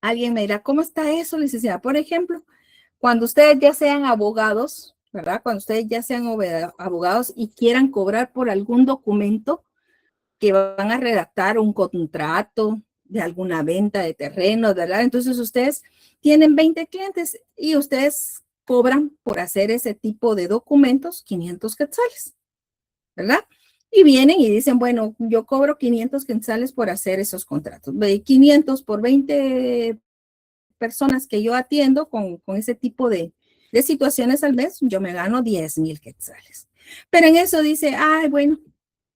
Alguien me dirá, ¿cómo está eso, licenciada? Por ejemplo, cuando ustedes ya sean abogados, ¿verdad? Cuando ustedes ya sean abogados y quieran cobrar por algún documento que van a redactar, un contrato de alguna venta de terrenos, ¿verdad? Entonces ustedes tienen 20 clientes y ustedes cobran por hacer ese tipo de documentos 500 quetzales, ¿verdad? Y vienen y dicen, bueno, yo cobro 500 quetzales por hacer esos contratos. 500 por 20 personas que yo atiendo con ese tipo de situaciones al mes, yo me gano 10,000 quetzales. Pero en eso dice, ay, bueno,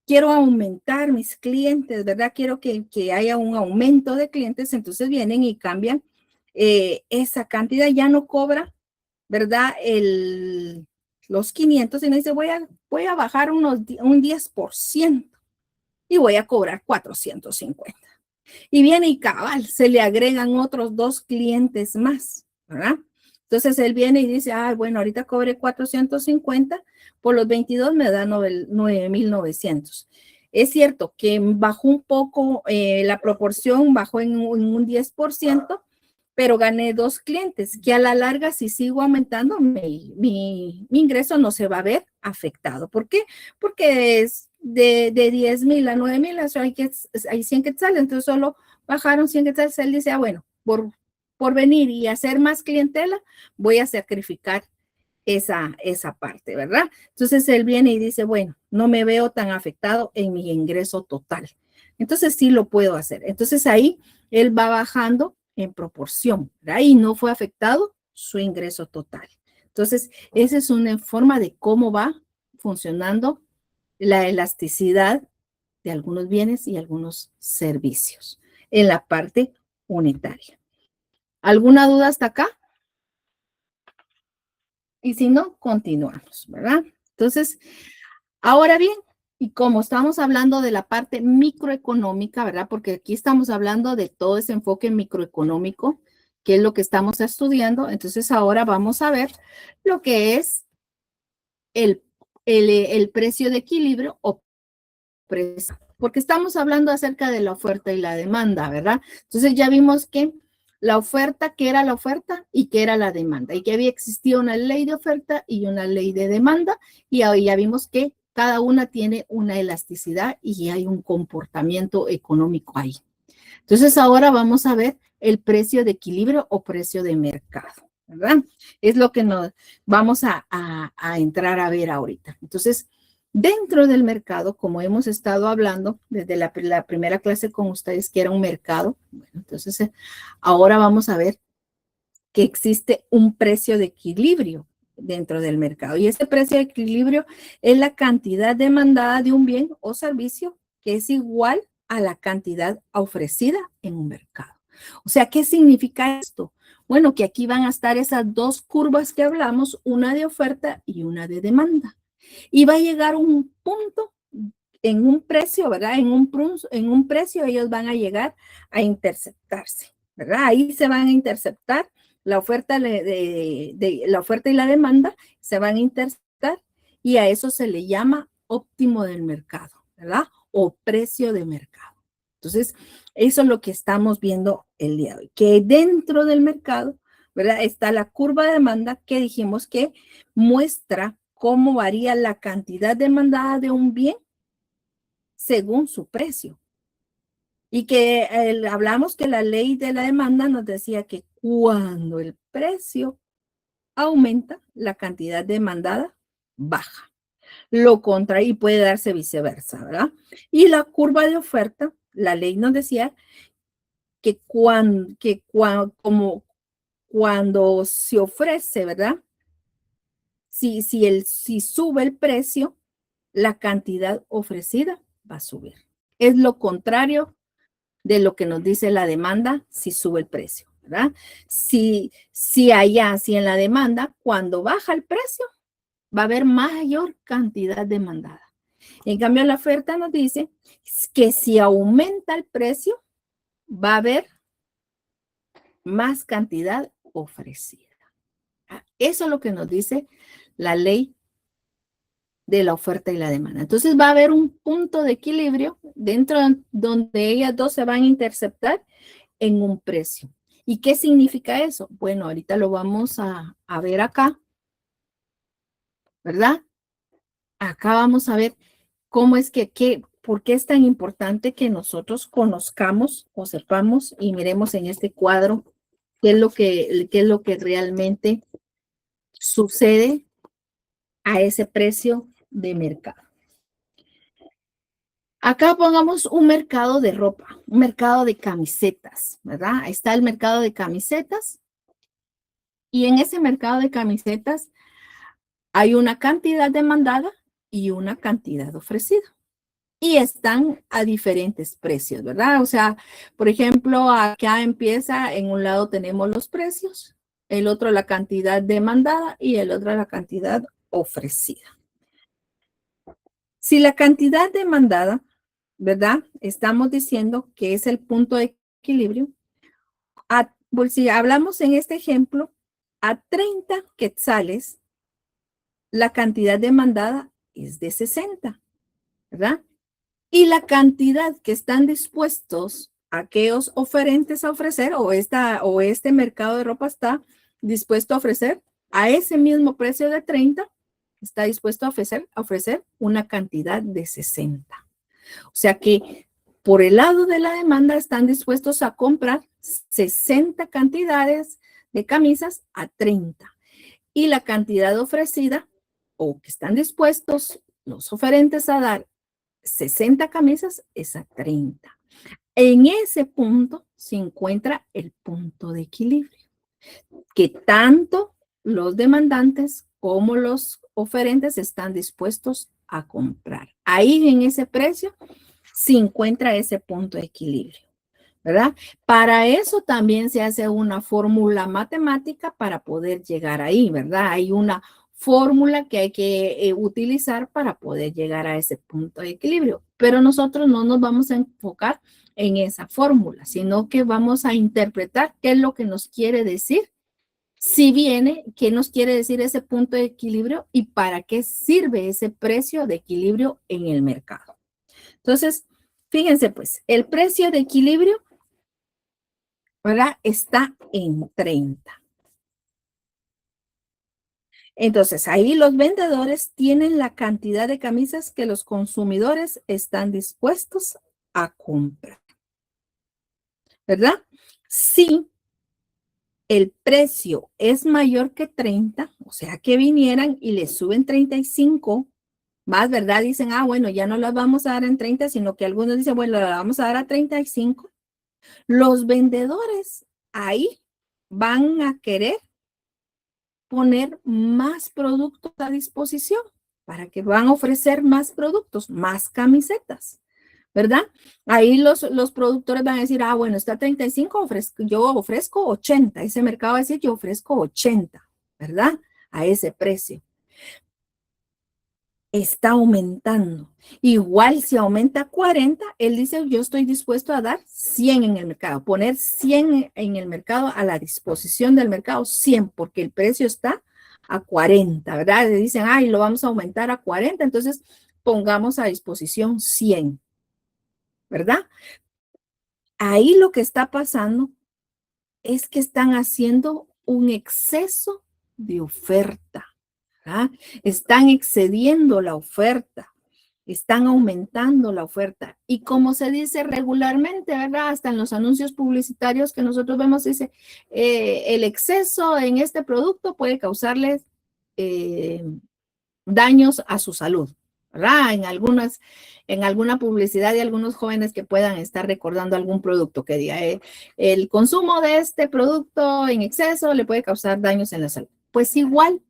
quiero aumentar mis clientes, ¿verdad? Quiero que haya un aumento de clientes, entonces vienen y cambian esa cantidad, ya no cobra, ¿verdad? Los 500, y me dice, voy a bajar un 10% y voy a cobrar 450. Y viene y cabal, se le agregan otros 2 clientes más, ¿verdad? Entonces él viene y dice, ah, bueno, ahorita cobré 450, por los 22 me da 9,900. Es cierto que bajó un poco la proporción, bajó en un 10%, pero gané 2 clientes, que a la larga, si sigo aumentando, mi ingreso no se va a ver afectado. ¿Por qué? Porque es de 10,000 a 9,000, hay 100 quetzales, entonces solo bajaron 100 quetzales. Él dice, ah, bueno, por venir y hacer más clientela, voy a sacrificar esa parte, ¿verdad? Entonces él viene y dice, bueno, no me veo tan afectado en mi ingreso total. Entonces sí lo puedo hacer. Entonces ahí él va bajando en proporción, ¿verdad? Y no fue afectado su ingreso total. Entonces, esa es una forma de cómo va funcionando la elasticidad de algunos bienes y algunos servicios en la parte unitaria. ¿Alguna duda hasta acá? Y si no, continuamos, ¿verdad? Entonces, ahora bien, y como estamos hablando de la parte microeconómica, ¿verdad? Porque aquí estamos hablando de todo ese enfoque microeconómico, que es lo que estamos estudiando. Entonces, ahora vamos a ver lo que es el, el precio de equilibrio o precio, porque estamos hablando acerca de la oferta y la demanda, ¿verdad? Entonces, ya vimos que la oferta, que era la oferta y que era la demanda, y que había existido una ley de oferta y una ley de demanda, y ahí ya vimos que cada una tiene una elasticidad y hay un comportamiento económico ahí. Entonces, ahora vamos a ver el precio de equilibrio o precio de mercado, ¿verdad? Es lo que nos vamos a entrar a ver ahorita. Entonces, dentro del mercado, como hemos estado hablando desde la primera clase con ustedes, que era un mercado, bueno, entonces ahora vamos a ver que existe un precio de equilibrio dentro del mercado. Y ese precio de equilibrio es la cantidad demandada de un bien o servicio que es igual a la cantidad ofrecida en un mercado. O sea, ¿qué significa esto? Bueno, que aquí van a estar esas dos curvas que hablamos, una de oferta y una de demanda. Y va a llegar un punto en un precio, ¿verdad? En un precio ellos van a llegar a interceptarse, ¿verdad? Ahí se van a interceptar la oferta, la oferta y la demanda, se van a interceptar y a eso se le llama óptimo del mercado, ¿verdad? O precio de mercado. Entonces, eso es lo que estamos viendo el día de hoy, que dentro del mercado, ¿verdad? Está la curva de demanda que dijimos que muestra cómo varía la cantidad demandada de un bien según su precio. Y que hablamos que la ley de la demanda nos decía que cuando el precio aumenta, la cantidad demandada baja. Lo contrario, y puede darse viceversa, ¿verdad? Y la curva de oferta, la ley nos decía que cuando se ofrece, ¿verdad? Si sube el precio, la cantidad ofrecida va a subir. Es lo contrario de lo que nos dice la demanda si sube el precio, ¿verdad? Si en la demanda, cuando baja el precio, va a haber mayor cantidad demandada. En cambio, la oferta nos dice que si aumenta el precio, va a haber más cantidad ofrecida. Eso es lo que nos dice la ley de la oferta y la demanda. Entonces va a haber un punto de equilibrio dentro donde ellas dos se van a interceptar en un precio. ¿Y qué significa eso? Bueno, ahorita lo vamos a ver acá, ¿verdad? Acá vamos a ver cómo es por qué es tan importante que nosotros conozcamos o sepamos y miremos en este cuadro qué es lo que realmente sucede a ese precio de mercado. Acá pongamos un mercado de ropa, un mercado de camisetas, ¿verdad? Ahí está el mercado de camisetas y en ese mercado de camisetas hay una cantidad demandada y una cantidad ofrecida. Y están a diferentes precios, ¿verdad? O sea, por ejemplo, acá empieza, en un lado tenemos los precios, el otro la cantidad demandada y el otro la cantidad ofrecida. Si la cantidad demandada, ¿verdad? Estamos diciendo que es el punto de equilibrio. Pues si hablamos en este ejemplo, a 30 quetzales, la cantidad demandada es de 60, ¿verdad? Y la cantidad que están dispuestos aquellos oferentes a ofrecer o este mercado de ropa está dispuesto a ofrecer a ese mismo precio de 30, está dispuesto a ofrecer una cantidad de 60. O sea que por el lado de la demanda están dispuestos a comprar 60 cantidades de camisas a 30. Y la cantidad ofrecida o que están dispuestos los oferentes a dar 60 camisas es a 30. En ese punto se encuentra el punto de equilibrio, que tanto los demandantes como los oferentes están dispuestos a comprar. Ahí en ese precio se encuentra ese punto de equilibrio, ¿verdad? Para eso también se hace una fórmula matemática para poder llegar ahí, ¿verdad? Hay una fórmula que hay que utilizar para poder llegar a ese punto de equilibrio, pero nosotros no nos vamos a enfocar en esa fórmula, sino que vamos a interpretar qué es lo que nos quiere decir, si viene, qué nos quiere decir ese punto de equilibrio y para qué sirve ese precio de equilibrio en el mercado. Entonces, fíjense pues, el precio de equilibrio, ¿verdad? Está en 30. Entonces, ahí los vendedores tienen la cantidad de camisas que los consumidores están dispuestos a comprar, ¿verdad? Si el precio es mayor que 30, o sea, que vinieran y le suben 35 más, ¿verdad? Dicen, bueno, ya no las vamos a dar en 30, sino que algunos dicen, bueno, la vamos a dar a 35. Los vendedores ahí van a querer poner más productos a disposición para que van a ofrecer más productos, más camisetas, ¿verdad? Ahí los productores van a decir, bueno, está 35, yo ofrezco 80. Ese mercado va a decir, yo ofrezco 80, ¿verdad? A ese precio. Está aumentando. Igual si aumenta 40, él dice, yo estoy dispuesto a dar 100 en el mercado, poner 100 en el mercado a la disposición del mercado, 100, porque el precio está a 40, ¿verdad? Le dicen, lo vamos a aumentar a 40, entonces pongamos a disposición 100, ¿verdad? Ahí lo que está pasando es que están haciendo un exceso de oferta, ¿verdad? Están excediendo la oferta. Están aumentando la oferta. Y como se dice regularmente, ¿verdad? Hasta en los anuncios publicitarios que nosotros vemos, dice, el exceso en este producto puede causarles daños a su salud, ¿verdad? En alguna publicidad de algunos jóvenes que puedan estar recordando algún producto que diga, el consumo de este producto en exceso le puede causar daños en la salud. Pues igual,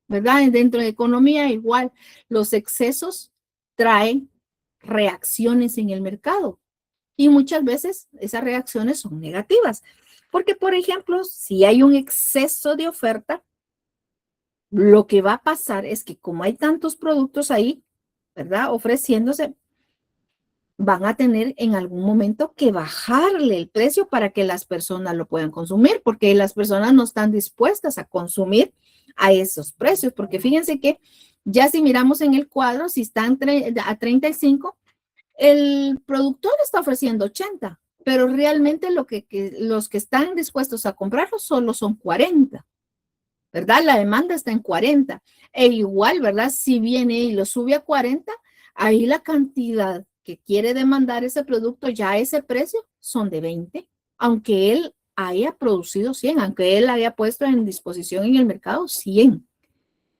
¿verdad? Dentro de economía, igual, los excesos traen reacciones en el mercado y muchas veces esas reacciones son negativas. Porque, por ejemplo, si hay un exceso de oferta, lo que va a pasar es que como hay tantos productos ahí, ¿verdad? Ofreciéndose, van a tener en algún momento que bajarle el precio para que las personas lo puedan consumir, porque las personas no están dispuestas a consumir a esos precios, porque fíjense que ya si miramos en el cuadro, si están a 35, el productor está ofreciendo 80, pero realmente los que están dispuestos a comprarlo solo son 40, ¿verdad? La demanda está en 40. E igual, ¿verdad? Si viene y lo sube a 40, ahí la cantidad que quiere demandar ese producto ya a ese precio son de 20, aunque él haya producido 100, aunque él haya puesto en disposición en el mercado 100.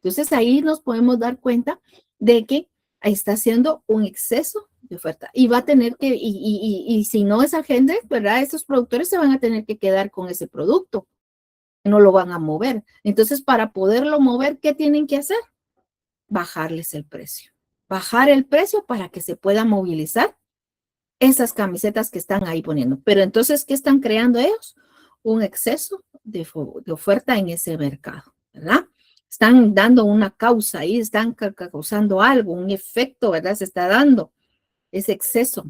Entonces ahí nos podemos dar cuenta de que está haciendo un exceso de oferta y va a tener que, y si no esa gente, ¿verdad? Estos productores se van a tener que quedar con ese producto, no lo van a mover. Entonces, para poderlo mover, ¿qué tienen que hacer? Bajarles el precio. Bajar el precio para que se pueda movilizar esas camisetas que están ahí poniendo. Pero entonces, ¿qué están creando ellos? Un exceso de oferta en ese mercado, ¿verdad? Están dando una causa ahí, están causando algo, un efecto, ¿verdad? Se está dando ese exceso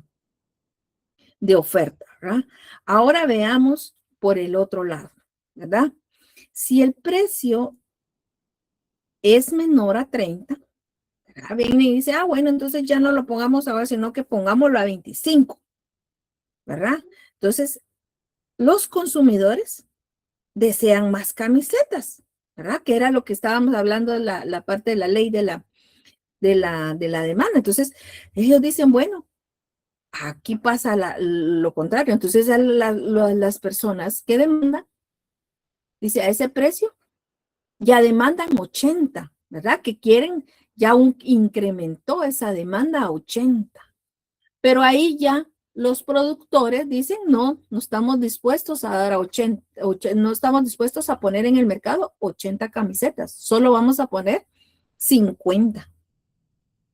de oferta, ¿verdad? Ahora veamos por el otro lado, ¿verdad? Si el precio es menor a 30, ¿verdad? Viene y dice, bueno, entonces ya no lo pongamos ahora, sino que pongámoslo a 25, ¿verdad? Entonces, los consumidores desean más camisetas, ¿verdad? Que era lo que estábamos hablando de la parte de la ley de la demanda. Entonces, ellos dicen, bueno, aquí pasa lo contrario. Entonces, las personas que demandan, dice, a ese precio, ya demandan 80, ¿verdad? Que quieren, ya incrementó esa demanda a 80. Pero ahí ya los productores dicen, no, no estamos dispuestos a dar a 80, no estamos dispuestos a poner en el mercado 80 camisetas, solo vamos a poner 50,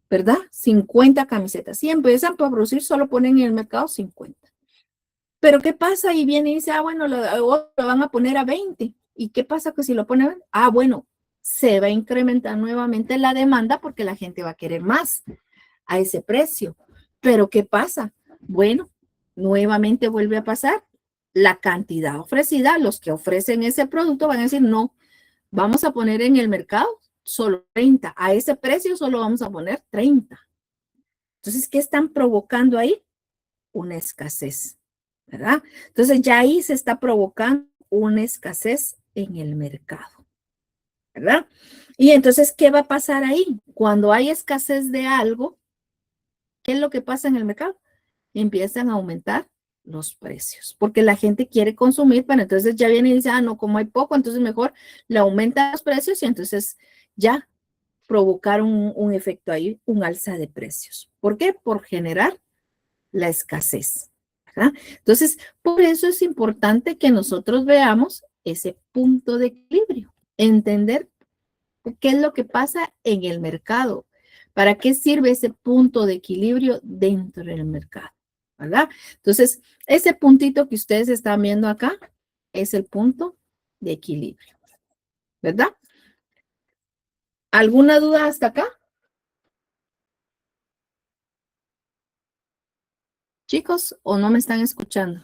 ¿verdad? 50 camisetas. Si empiezan a producir, solo ponen en el mercado 50. Pero ¿qué pasa? Y viene y dice, bueno, lo van a poner a 20. ¿Y qué pasa que si lo ponen? Bueno, se va a incrementar nuevamente la demanda porque la gente va a querer más a ese precio. Pero ¿qué pasa? Bueno, nuevamente vuelve a pasar. La cantidad ofrecida, los que ofrecen ese producto van a decir, no, vamos a poner en el mercado solo 30. A ese precio solo vamos a poner 30. Entonces, ¿qué están provocando ahí? Una escasez, ¿verdad? Entonces, ya ahí se está provocando una escasez en el mercado, ¿verdad? Y entonces, ¿qué va a pasar ahí? Cuando hay escasez de algo, ¿qué es lo que pasa en el mercado? Empiezan a aumentar los precios, porque la gente quiere consumir, pero entonces ya viene y dice, no, como hay poco, entonces mejor le aumentan los precios y entonces ya provocaron un efecto ahí, un alza de precios. ¿Por qué? Por generar la escasez, ¿verdad? Entonces, por eso es importante que nosotros veamos ese punto de equilibrio, entender qué es lo que pasa en el mercado, para qué sirve ese punto de equilibrio dentro del mercado, ¿verdad? Entonces, ese puntito que ustedes están viendo acá es el punto de equilibrio, ¿verdad? ¿Alguna duda hasta acá? Chicos, ¿o no me están escuchando?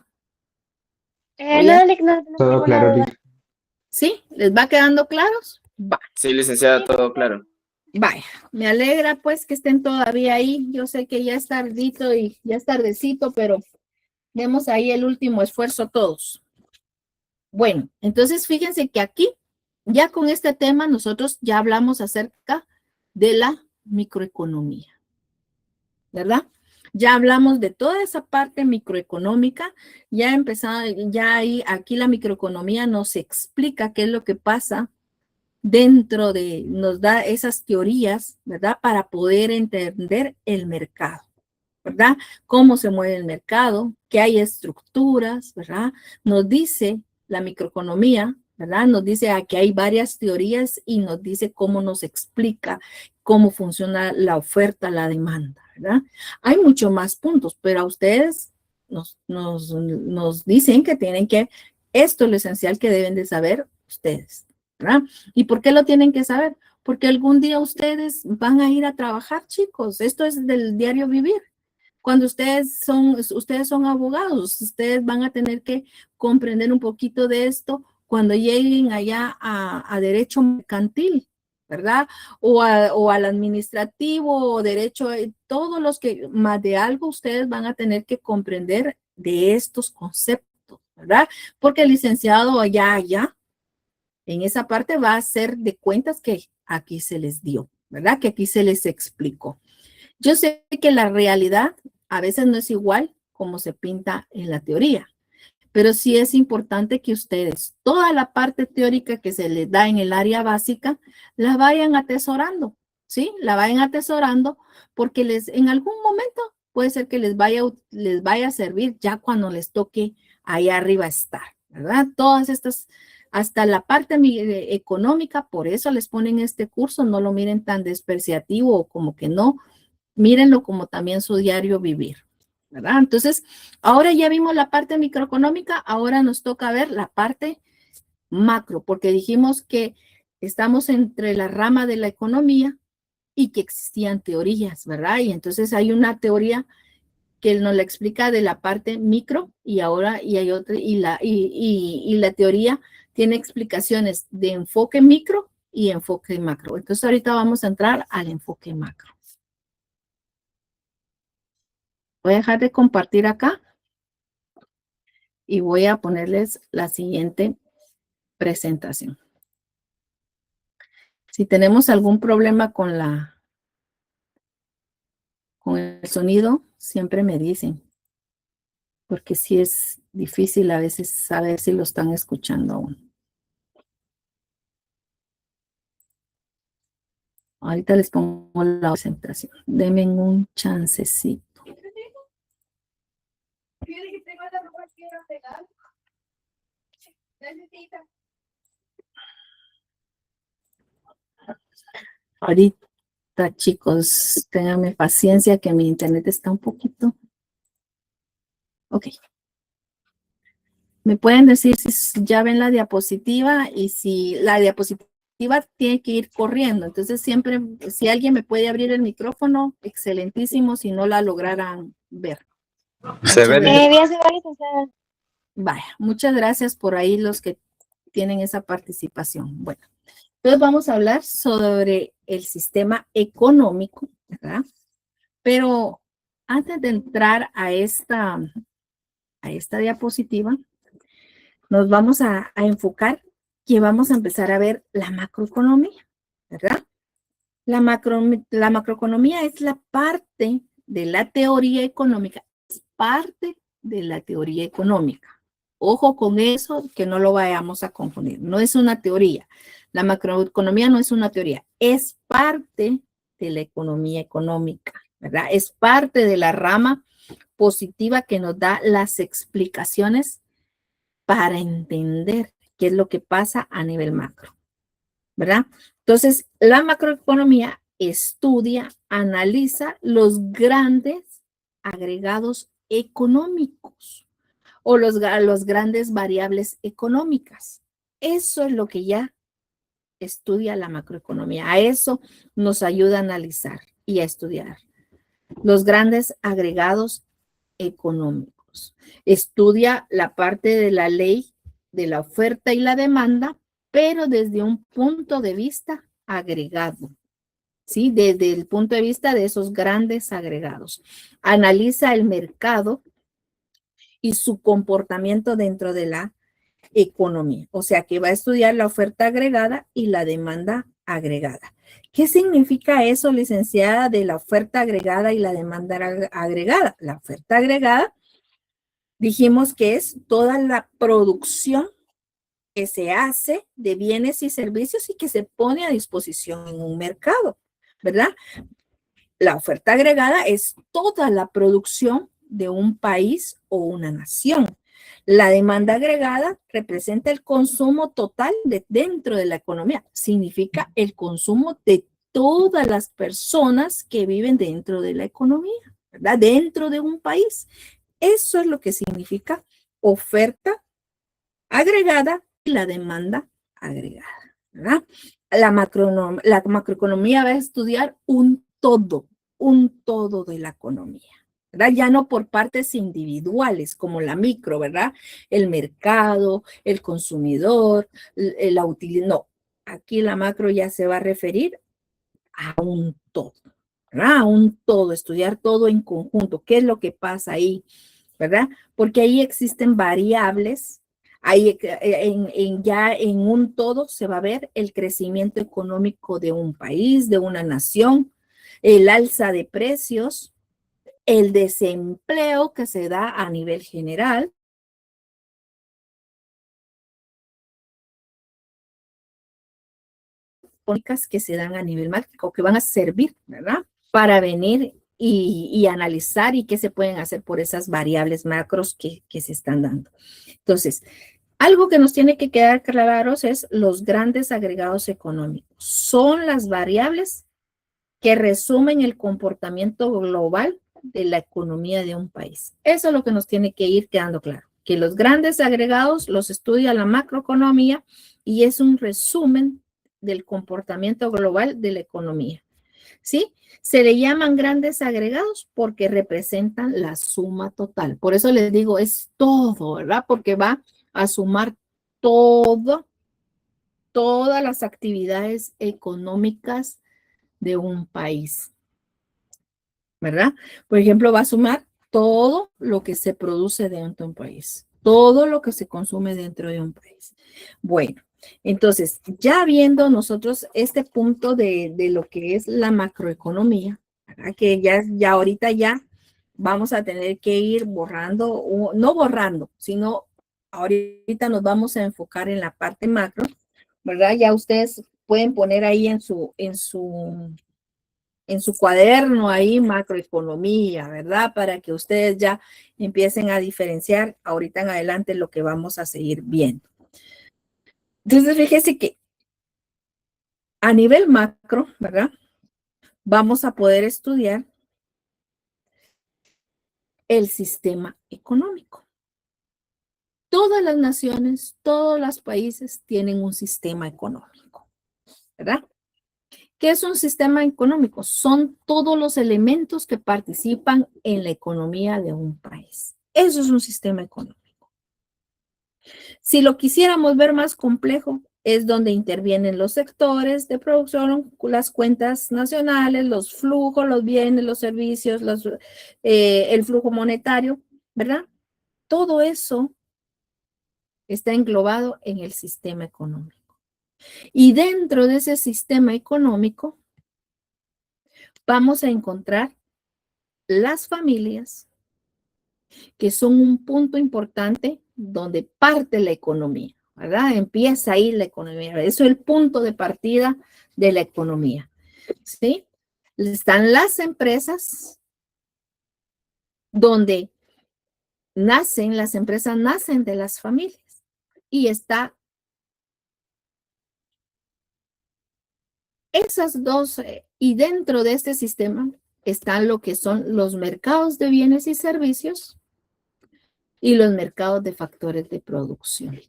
¿O ya? No, Lick, no tenemos Todo ninguna claro, duda. Lick. ¿Sí? ¿Les va quedando claros? Va. Sí, licenciada, todo claro. Vaya, me alegra pues que estén todavía ahí. Yo sé que ya es tardito y ya es tardecito, pero demos ahí el último esfuerzo todos. Bueno, entonces fíjense que aquí, ya con este tema, nosotros ya hablamos acerca de la microeconomía, ¿verdad? Ya hablamos de toda esa parte microeconómica, ya empezamos, ya ahí, aquí la microeconomía nos explica qué es lo que pasa dentro de, nos da esas teorías, ¿verdad? Para poder entender el mercado, ¿verdad? Cómo se mueve el mercado, que hay estructuras, ¿verdad? Nos dice la microeconomía, ¿verdad? Nos dice que hay varias teorías y nos dice cómo nos explica cómo funciona la oferta, la demanda, ¿verdad? Hay muchos más puntos, pero a ustedes nos dicen que tienen que, esto es lo esencial que deben de saber ustedes, ¿verdad? ¿Y por qué lo tienen que saber? Porque algún día ustedes van a ir a trabajar, chicos. Esto es del diario vivir. Cuando ustedes son abogados, ustedes van a tener que comprender un poquito de esto cuando lleguen allá a derecho mercantil, ¿verdad? O al administrativo o derecho, todos los que más de algo ustedes van a tener que comprender de estos conceptos, ¿verdad? Porque el licenciado allá, en esa parte va a hacer de cuentas que aquí se les dio, ¿verdad? Que aquí se les explicó. Yo sé que la realidad a veces no es igual como se pinta en la teoría, pero sí es importante que ustedes, toda la parte teórica que se les da en el área básica, la vayan atesorando, ¿sí? La vayan atesorando porque en algún momento puede ser que les vaya a servir ya cuando les toque ahí arriba estar, ¿verdad? Todas estas, hasta la parte económica, por eso les ponen este curso, no lo miren tan despreciativo o como que no, mírenlo como también su diario vivir, ¿verdad? Entonces, ahora ya vimos la parte microeconómica, ahora nos toca ver la parte macro, porque dijimos que estamos entre la rama de la economía y que existían teorías, ¿verdad? Y entonces hay una teoría que nos la explica de la parte micro y ahora y hay otra, y la teoría tiene explicaciones de enfoque micro y enfoque macro. Entonces ahorita vamos a entrar al enfoque macro. Voy a dejar de compartir acá y voy a ponerles la siguiente presentación. Si tenemos algún problema con el sonido, siempre me dicen, porque sí es difícil a veces saber si lo están escuchando aún. Ahorita les pongo la presentación. Denme un chancecito. Ahorita, chicos, ténganme paciencia que mi internet está un poquito. Ok. ¿Me pueden decir si ya ven la diapositiva y si la diapositiva tiene que ir corriendo? Entonces siempre, si alguien me puede abrir el micrófono, excelentísimo, si no la lograran ver. Se ve. Bien, se va, licenciada. Vaya, muchas gracias por ahí los que tienen esa participación. Bueno, entonces vamos a hablar sobre el sistema económico, ¿verdad? Pero antes de entrar a esta diapositiva, nos vamos a enfocar que vamos a empezar a ver la macroeconomía, ¿verdad? La macroeconomía es la parte de la teoría económica, es parte de la teoría económica. Ojo con eso, que no lo vayamos a confundir. No es una teoría. La macroeconomía no es una teoría, es parte de la economía económica, ¿verdad? Es parte de la rama positiva que nos da las explicaciones para entender qué es lo que pasa a nivel macro, ¿verdad? Entonces, la macroeconomía estudia, analiza los grandes agregados económicos o los grandes variables económicas. Eso es lo que ya estudia la macroeconomía. A eso nos ayuda a analizar y a estudiar los grandes agregados económicos. Estudia la parte de la ley de la oferta y la demanda, pero desde un punto de vista agregado, ¿sí? Desde el punto de vista de esos grandes agregados. Analiza el mercado y su comportamiento dentro de la economía. O sea que va a estudiar la oferta agregada y la demanda agregada. ¿Qué significa eso, licenciada, de la oferta agregada y la demanda agregada? La oferta agregada, dijimos que es toda la producción que se hace de bienes y servicios y que se pone a disposición en un mercado, ¿verdad? La oferta agregada es toda la producción de un país o una nación. La demanda agregada representa el consumo total dentro de la economía. Significa el consumo de todas las personas que viven dentro de la economía, ¿verdad? Dentro de un país. Eso es lo que significa oferta agregada y la demanda agregada, ¿verdad? La macroeconomía va a estudiar un todo de la economía, ¿verdad? Ya no por partes individuales como la micro, ¿verdad? El mercado, el consumidor, la utilidad, no. Aquí la macro ya se va a referir a un todo, ¿verdad? A un todo, estudiar todo en conjunto. ¿Qué es lo que pasa ahí? ¿verdad? Porque ahí existen variables, ahí ya en un todo se va a ver el crecimiento económico de un país, de una nación, el alza de precios, el desempleo que se da a nivel general, que se dan a nivel macro, que van a servir, ¿verdad? Para venir y analizar y qué se pueden hacer por esas variables macros que se están dando. Entonces, algo que nos tiene que quedar claros es los grandes agregados económicos. Son las variables que resumen el comportamiento global de la economía de un país. Eso es lo que nos tiene que ir quedando claro, que los grandes agregados los estudia la macroeconomía y es un resumen del comportamiento global de la economía. ¿Sí? Se le llaman grandes agregados porque representan la suma total. Por eso les digo, es todo, ¿verdad? Porque va a sumar todo, todas las actividades económicas de un país, ¿verdad? Por ejemplo, va a sumar todo lo que se produce dentro de un país, todo lo que se consume dentro de un país. Bueno, entonces, ya viendo nosotros este punto de lo que es la macroeconomía, ¿verdad? Que ya ahorita ya vamos a tener que ir borrando, o no borrando, sino ahorita nos vamos a enfocar en la parte macro, ¿verdad? Ya ustedes pueden poner ahí en su cuaderno ahí macroeconomía, ¿verdad? Para que ustedes ya empiecen a diferenciar ahorita en adelante lo que vamos a seguir viendo. Entonces, fíjese que a nivel macro, ¿verdad? Vamos a poder estudiar el sistema económico. Todas las naciones, todos los países tienen un sistema económico, ¿verdad? ¿Qué es un sistema económico? Son todos los elementos que participan en la economía de un país. Eso es un sistema económico. Si lo quisiéramos ver más complejo, es donde intervienen los sectores de producción, las cuentas nacionales, los flujos, los bienes, los servicios, el flujo monetario, ¿verdad? Todo eso está englobado en el sistema económico. Y dentro de ese sistema económico vamos a encontrar las familias, que son un punto importante donde parte la economía, ¿verdad? Empieza ahí la economía. Eso es el punto de partida de la economía, ¿sí? Están las empresas donde las empresas nacen de las familias y está esas dos, y dentro de este sistema están lo que son los mercados de bienes y servicios y los mercados de factores de producción,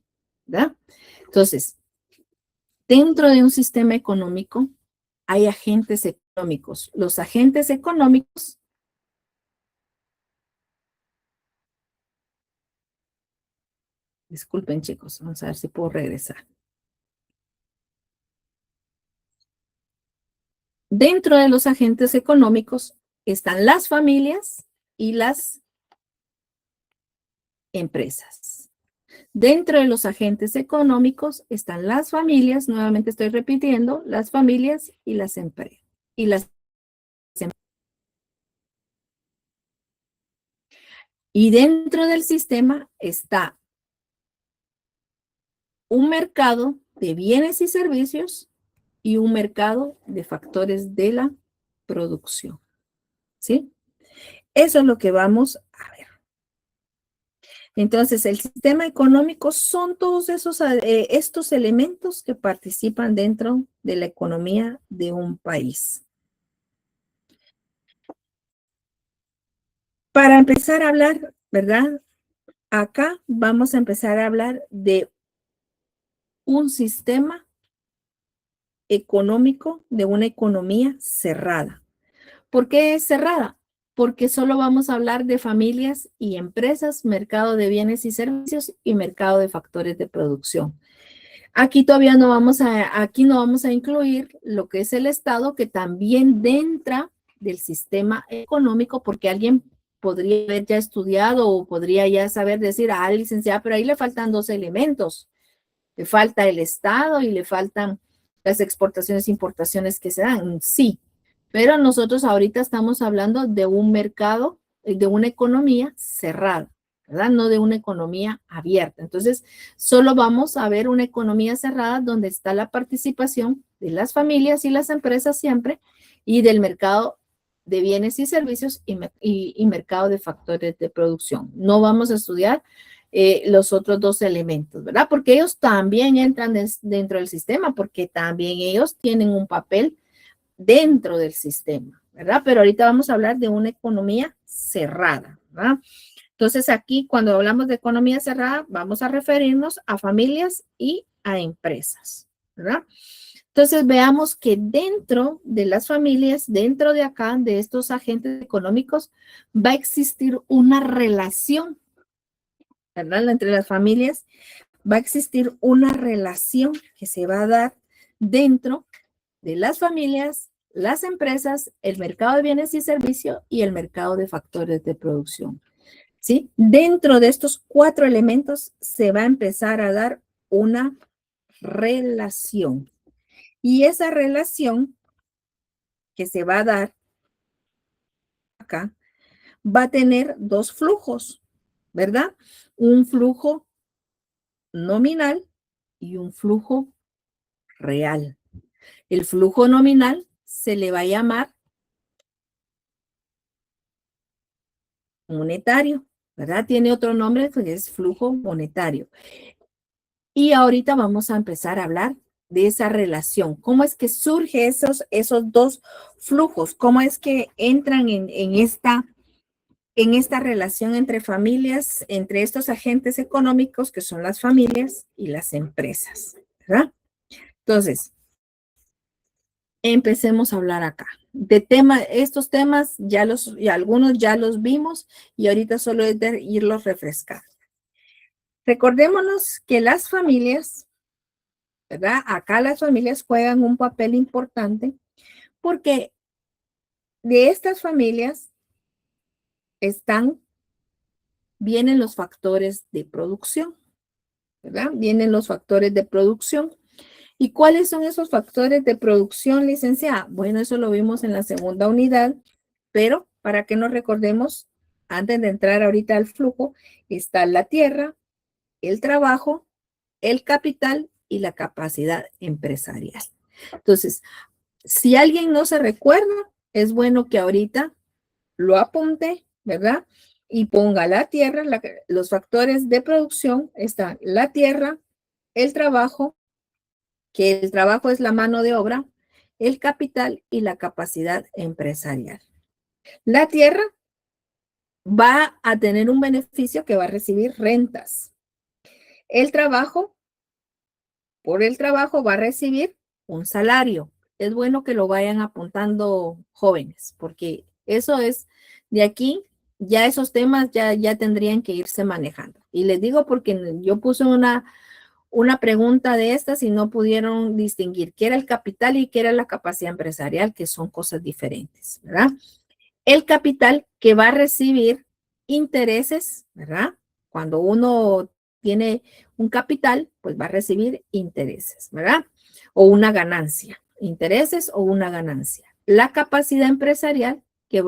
¿verdad? Entonces, dentro de un sistema económico hay agentes económicos. Los agentes económicos, disculpen chicos, vamos a ver si puedo regresar. Dentro de los agentes económicos están las familias y las empresas. Dentro de los agentes económicos están las familias, nuevamente estoy repitiendo, las familias y las empresas. Y dentro del sistema está un mercado de bienes y servicios y un mercado de factores de la producción. ¿Sí? Eso es lo que vamos a ver. Entonces, el sistema económico son todos estos elementos que participan dentro de la economía de un país. Para empezar a hablar, ¿verdad? Acá vamos a empezar a hablar de un sistema económico, de una economía cerrada. ¿Por qué es cerrada? Porque solo vamos a hablar de familias y empresas, mercado de bienes y servicios y mercado de factores de producción. Aquí todavía aquí no vamos a incluir lo que es el Estado, que también dentro del sistema económico, porque alguien podría haber ya estudiado o podría ya saber decir, licenciada, pero ahí le faltan dos elementos. Le falta el Estado y le faltan las exportaciones e importaciones que se dan. Sí, pero nosotros ahorita estamos hablando de un mercado, de una economía cerrada, ¿verdad? No de una economía abierta. Entonces, solo vamos a ver una economía cerrada donde está la participación de las familias y las empresas siempre y del mercado de bienes y servicios y mercado de factores de producción. No vamos a estudiar los otros dos elementos, ¿verdad? Porque ellos también entran dentro del sistema, porque también ellos tienen un papel dentro del sistema, ¿verdad? Pero ahorita vamos a hablar de una economía cerrada, ¿verdad? Entonces aquí cuando hablamos de economía cerrada, vamos a referirnos a familias y a empresas, ¿verdad? Entonces veamos que dentro de las familias, dentro de acá, de estos agentes económicos, va a existir una relación, ¿verdad? Entre las familias va a existir una relación que se va a dar dentro de las familias, las empresas, el mercado de bienes y servicios y el mercado de factores de producción. ¿Sí? Dentro de estos cuatro elementos se va a empezar a dar una relación. Y esa relación que se va a dar acá va a tener dos flujos, ¿verdad? Un flujo nominal y un flujo real. El flujo nominal se le va a llamar monetario, ¿verdad? Tiene otro nombre que es flujo monetario. Y ahorita vamos a empezar a hablar de esa relación. ¿Cómo es que surge esos dos flujos? ¿Cómo es que entran en esta relación entre familias, entre estos agentes económicos que son las familias y las empresas, ¿verdad? Entonces, empecemos a hablar acá. Estos temas ya algunos ya los vimos y ahorita solo es de irlos refrescando. Recordémonos que las familias, ¿verdad? Acá las familias juegan un papel importante porque de estas familias vienen los factores de producción, ¿verdad? Vienen los factores de producción. ¿Y cuáles son esos factores de producción, licenciada? Bueno, eso lo vimos en la segunda unidad, pero para que nos recordemos, antes de entrar ahorita al flujo, está la tierra, el trabajo, el capital y la capacidad empresarial. Entonces, si alguien no se recuerda, es bueno que ahorita lo apunte, ¿verdad? Y ponga la tierra, los factores de producción están la tierra, el trabajo, que el trabajo es la mano de obra, el capital y la capacidad empresarial. La tierra va a tener un beneficio que va a recibir rentas. El trabajo, por el trabajo va a recibir un salario. Es bueno que lo vayan apuntando jóvenes, porque eso es de aquí, ya esos temas ya tendrían que irse manejando. Y les digo porque yo puse una pregunta de estas y no pudieron distinguir qué era el capital y qué era la capacidad empresarial, que son cosas diferentes, ¿verdad? El capital que va a recibir intereses, ¿verdad? Cuando uno tiene un capital, pues va a recibir intereses, ¿verdad? O una ganancia, intereses o una ganancia. La capacidad empresarial que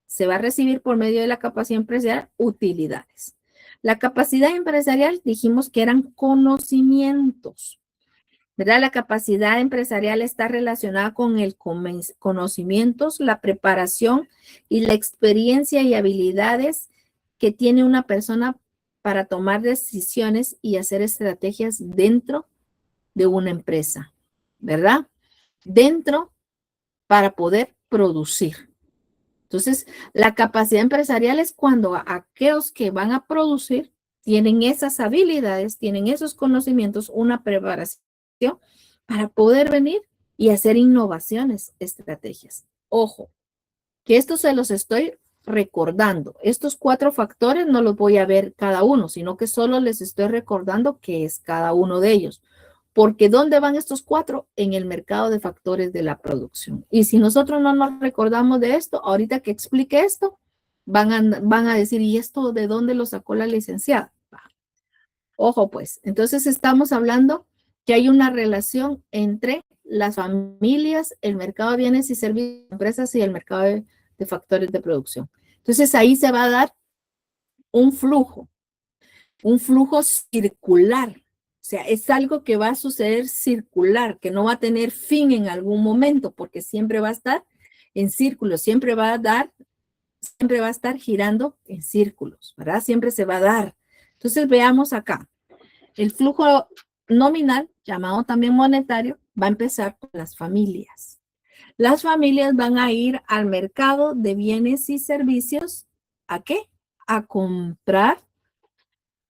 se va a recibir por medio de la capacidad empresarial, utilidades. La capacidad empresarial dijimos que eran conocimientos, ¿verdad? La capacidad empresarial está relacionada con el conocimientos, la preparación y la experiencia y habilidades que tiene una persona para tomar decisiones y hacer estrategias dentro de una empresa, ¿verdad? Dentro para poder producir. Entonces, la capacidad empresarial es cuando aquellos que van a producir tienen esas habilidades, tienen esos conocimientos, una preparación para poder venir y hacer innovaciones, estrategias. Ojo, que esto se los estoy recordando. Estos cuatro factores no los voy a ver cada uno, sino que solo les estoy recordando qué es cada uno de ellos. Porque ¿dónde van estos cuatro? En el mercado de factores de la producción. Y si nosotros no nos recordamos de esto, ahorita que explique esto, van a decir, ¿y esto de dónde lo sacó la licenciada? Ojo, pues, entonces estamos hablando que hay una relación entre las familias, el mercado de bienes y servicios, empresas y el mercado de factores de producción. Entonces ahí se va a dar un flujo circular. O sea, es algo que va a suceder circular, que no va a tener fin en algún momento, porque siempre va a estar en círculos, siempre va a estar girando en círculos, ¿verdad? Siempre se va a dar. Entonces veamos acá. El flujo nominal, llamado también monetario, va a empezar con las familias. Las familias van a ir al mercado de bienes y servicios. ¿A qué? A comprar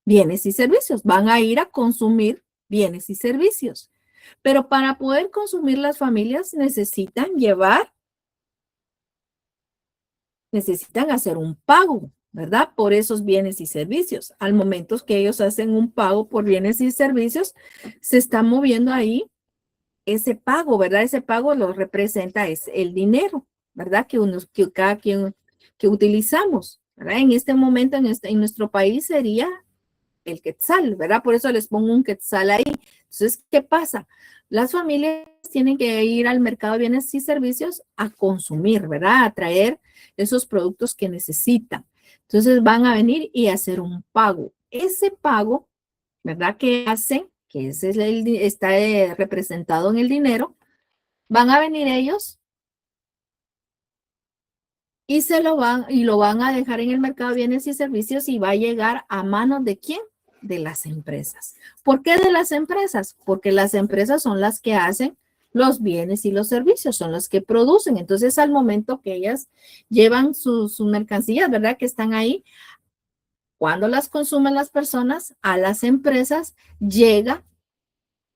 bienes y servicios. Van a ir a consumir bienes y servicios. Pero para poder consumir, las familias necesitan hacer un pago, ¿verdad? Por esos bienes y servicios. Al momento que ellos hacen un pago por bienes y servicios, se está moviendo ahí ese pago, ¿verdad? Ese pago lo representa es el dinero, ¿verdad? Que cada quien que utilizamos, ¿verdad? En este momento, en nuestro país sería el quetzal, ¿verdad? Por eso les pongo un quetzal ahí. Entonces, ¿qué pasa? Las familias tienen que ir al mercado de bienes y servicios a consumir, ¿verdad? A traer esos productos que necesitan. Entonces, van a venir y hacer un pago. Ese pago, ¿verdad? Que hacen, que ese es está representado en el dinero, van a venir ellos y lo van a dejar en el mercado de bienes y servicios y va a llegar a manos de ¿quién? De las empresas. ¿Por qué de las empresas? Porque las empresas son las que hacen los bienes y los servicios, son las que producen. Entonces, al momento que ellas llevan sus mercancías, ¿verdad? Que están ahí, cuando las consumen las personas, a las empresas llega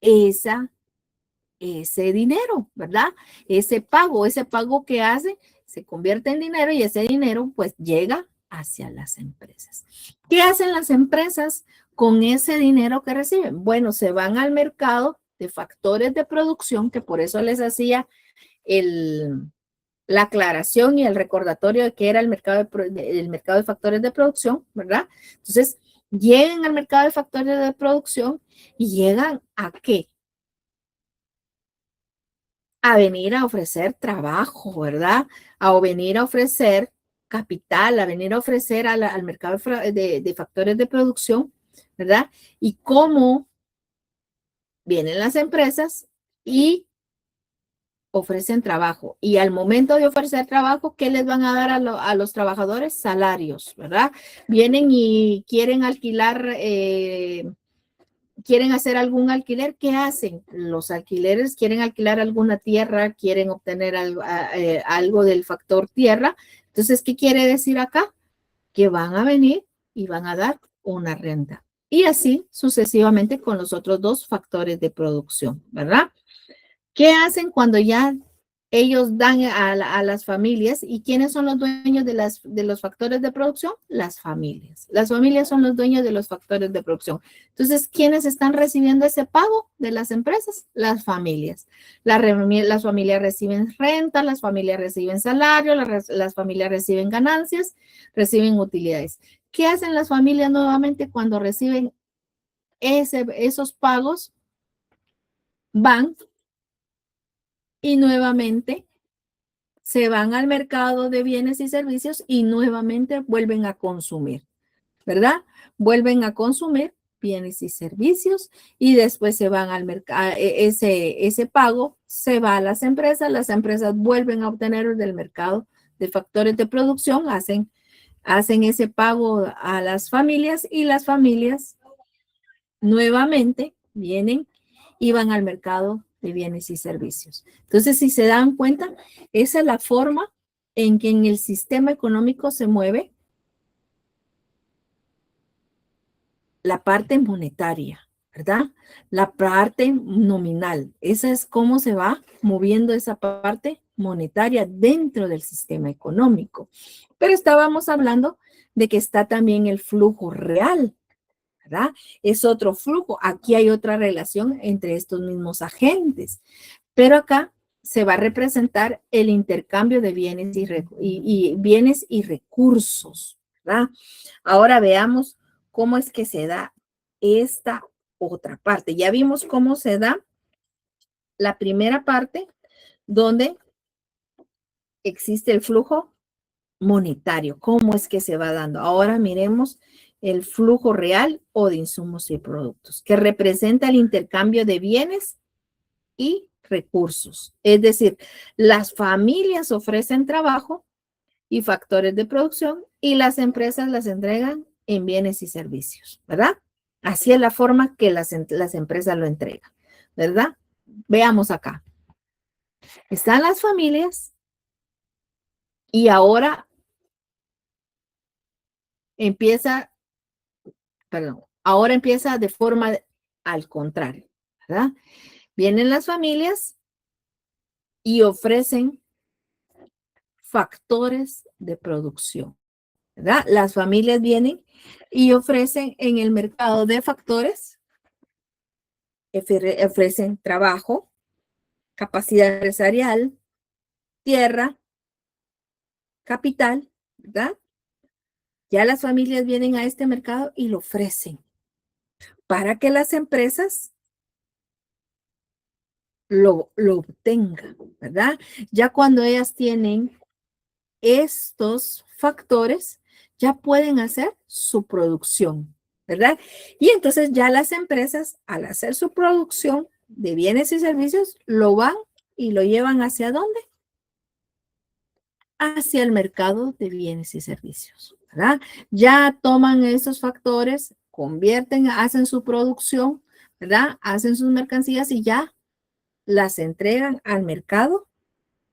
ese dinero, ¿verdad? Ese pago que hace se convierte en dinero y ese dinero pues llega hacia las empresas. ¿Qué hacen las empresas con ese dinero que reciben? Bueno, se van al mercado de factores de producción, que por eso les hacía la aclaración y el recordatorio de que era el mercado de factores de producción, ¿verdad? Entonces, llegan al mercado de factores de producción y llegan ¿a qué? A venir a ofrecer trabajo, ¿verdad? A venir a ofrecer capital, a venir a ofrecer al mercado de factores de producción, ¿verdad? Y cómo vienen las empresas y ofrecen trabajo. Y al momento de ofrecer trabajo, ¿qué les van a dar a los trabajadores? Salarios, ¿verdad? Vienen y quieren alquilar quieren hacer algún alquiler, ¿qué hacen? Los alquileres quieren alquilar alguna tierra, quieren obtener algo del factor tierra. Entonces, ¿qué quiere decir acá? Que van a venir y van a dar una renta. Y así sucesivamente con los otros dos factores de producción, ¿verdad? ¿Qué hacen cuando ya ellos dan a las familias? ¿Y quiénes son los dueños de los factores de producción? Las familias. Las familias son los dueños de los factores de producción. Entonces, ¿quiénes están recibiendo ese pago de las empresas? Las familias. Las familias reciben renta, las familias reciben salario, las familias reciben ganancias, reciben utilidades. ¿Qué hacen las familias nuevamente cuando reciben esos pagos? Van y nuevamente se van al mercado de bienes y servicios y nuevamente vuelven a consumir, ¿verdad? Vuelven a consumir bienes y servicios y después se van al mercado, ese pago se va a las empresas vuelven a obtener del mercado de factores de producción, hacen ese pago a las familias y las familias nuevamente vienen y van al mercado de bienes y servicios. Entonces, si se dan cuenta, esa es la forma en que en el sistema económico se mueve la parte monetaria, ¿verdad? La parte nominal. Esa es cómo se va moviendo esa parte monetaria dentro del sistema económico. Pero estábamos hablando de que está también el flujo real, ¿verdad? Es otro flujo. Aquí hay otra relación entre estos mismos agentes. Pero acá se va a representar el intercambio de bienes bienes y recursos, ¿verdad? Ahora veamos cómo es que se da esta otra parte. Ya vimos cómo se da la primera parte, donde existe el flujo monetario. ¿Cómo es que se va dando? Ahora miremos el flujo real o de insumos y productos, que representa el intercambio de bienes y recursos. Es decir, las familias ofrecen trabajo y factores de producción y las empresas las entregan en bienes y servicios, ¿verdad? Así es la forma que las empresas lo entregan, ¿verdad? Veamos acá. Están las familias y ahora empieza, perdón, ahora empieza de forma al contrario, ¿verdad? Vienen las familias y ofrecen factores de producción, ¿verdad? Las familias vienen y ofrecen en el mercado de factores, ofrecen trabajo, capacidad empresarial, tierra, capital, ¿verdad? Ya las familias vienen a este mercado y lo ofrecen para que las empresas lo obtengan, ¿verdad? Ya cuando ellas tienen estos factores, ya pueden hacer su producción, ¿verdad? Y entonces ya las empresas, al hacer su producción de bienes y servicios, lo van y lo llevan ¿hacia dónde? Hacia el mercado de bienes y servicios, ¿verdad? Ya toman esos factores, convierten, hacen su producción, ¿verdad? Hacen sus mercancías y ya las entregan al mercado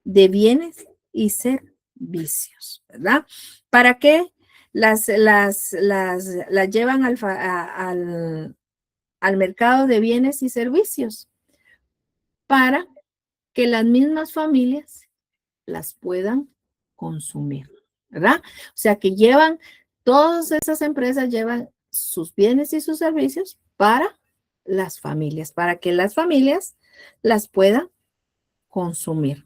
de bienes y servicios, ¿verdad? ¿Para qué las llevan al mercado de bienes y servicios? Para que las mismas familias las puedan consumir, ¿verdad? O sea que todas esas empresas llevan sus bienes y sus servicios para las familias, para que las familias las puedan consumir.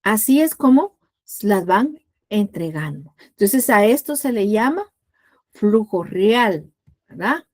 Así es como las van entregando. Entonces a esto se le llama flujo real, ¿verdad?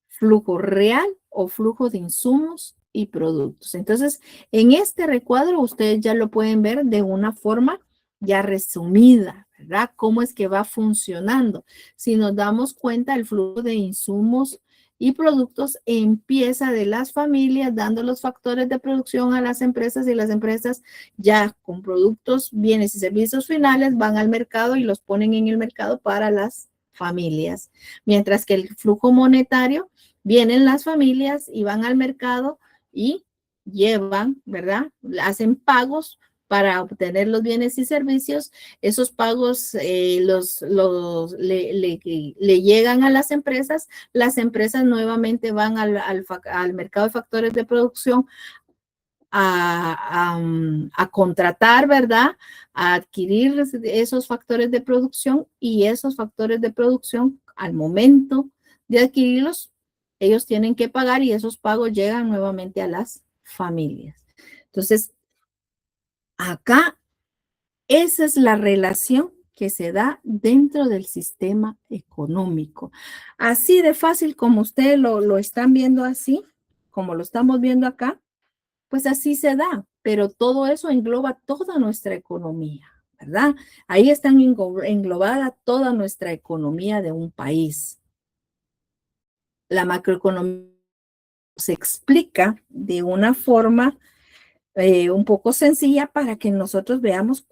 Flujo real o flujo de insumos y productos. Entonces, en este recuadro ustedes ya lo pueden ver de una forma ya resumida, ¿verdad? Cómo es que va funcionando. Si nos damos cuenta, el flujo de insumos y productos empieza de las familias dando los factores de producción a las empresas y las empresas ya con productos, bienes y servicios finales van al mercado y los ponen en el mercado para las familias. Mientras que el flujo monetario, vienen las familias y van al mercado y llevan, ¿verdad? Hacen pagos para obtener los bienes y servicios. Esos pagos le llegan a las empresas nuevamente van al mercado de factores de producción a contratar, ¿verdad? A adquirir esos factores de producción y esos factores de producción al momento de adquirirlos, ellos tienen que pagar y esos pagos llegan nuevamente a las familias. Entonces, acá esa es la relación que se da dentro del sistema económico. Así de fácil como ustedes lo están viendo así, como lo estamos viendo acá, pues así se da, pero todo eso engloba toda nuestra economía, ¿verdad? Ahí está englobada toda nuestra economía de un país. La macroeconomía se explica de una forma un poco sencilla para que nosotros veamos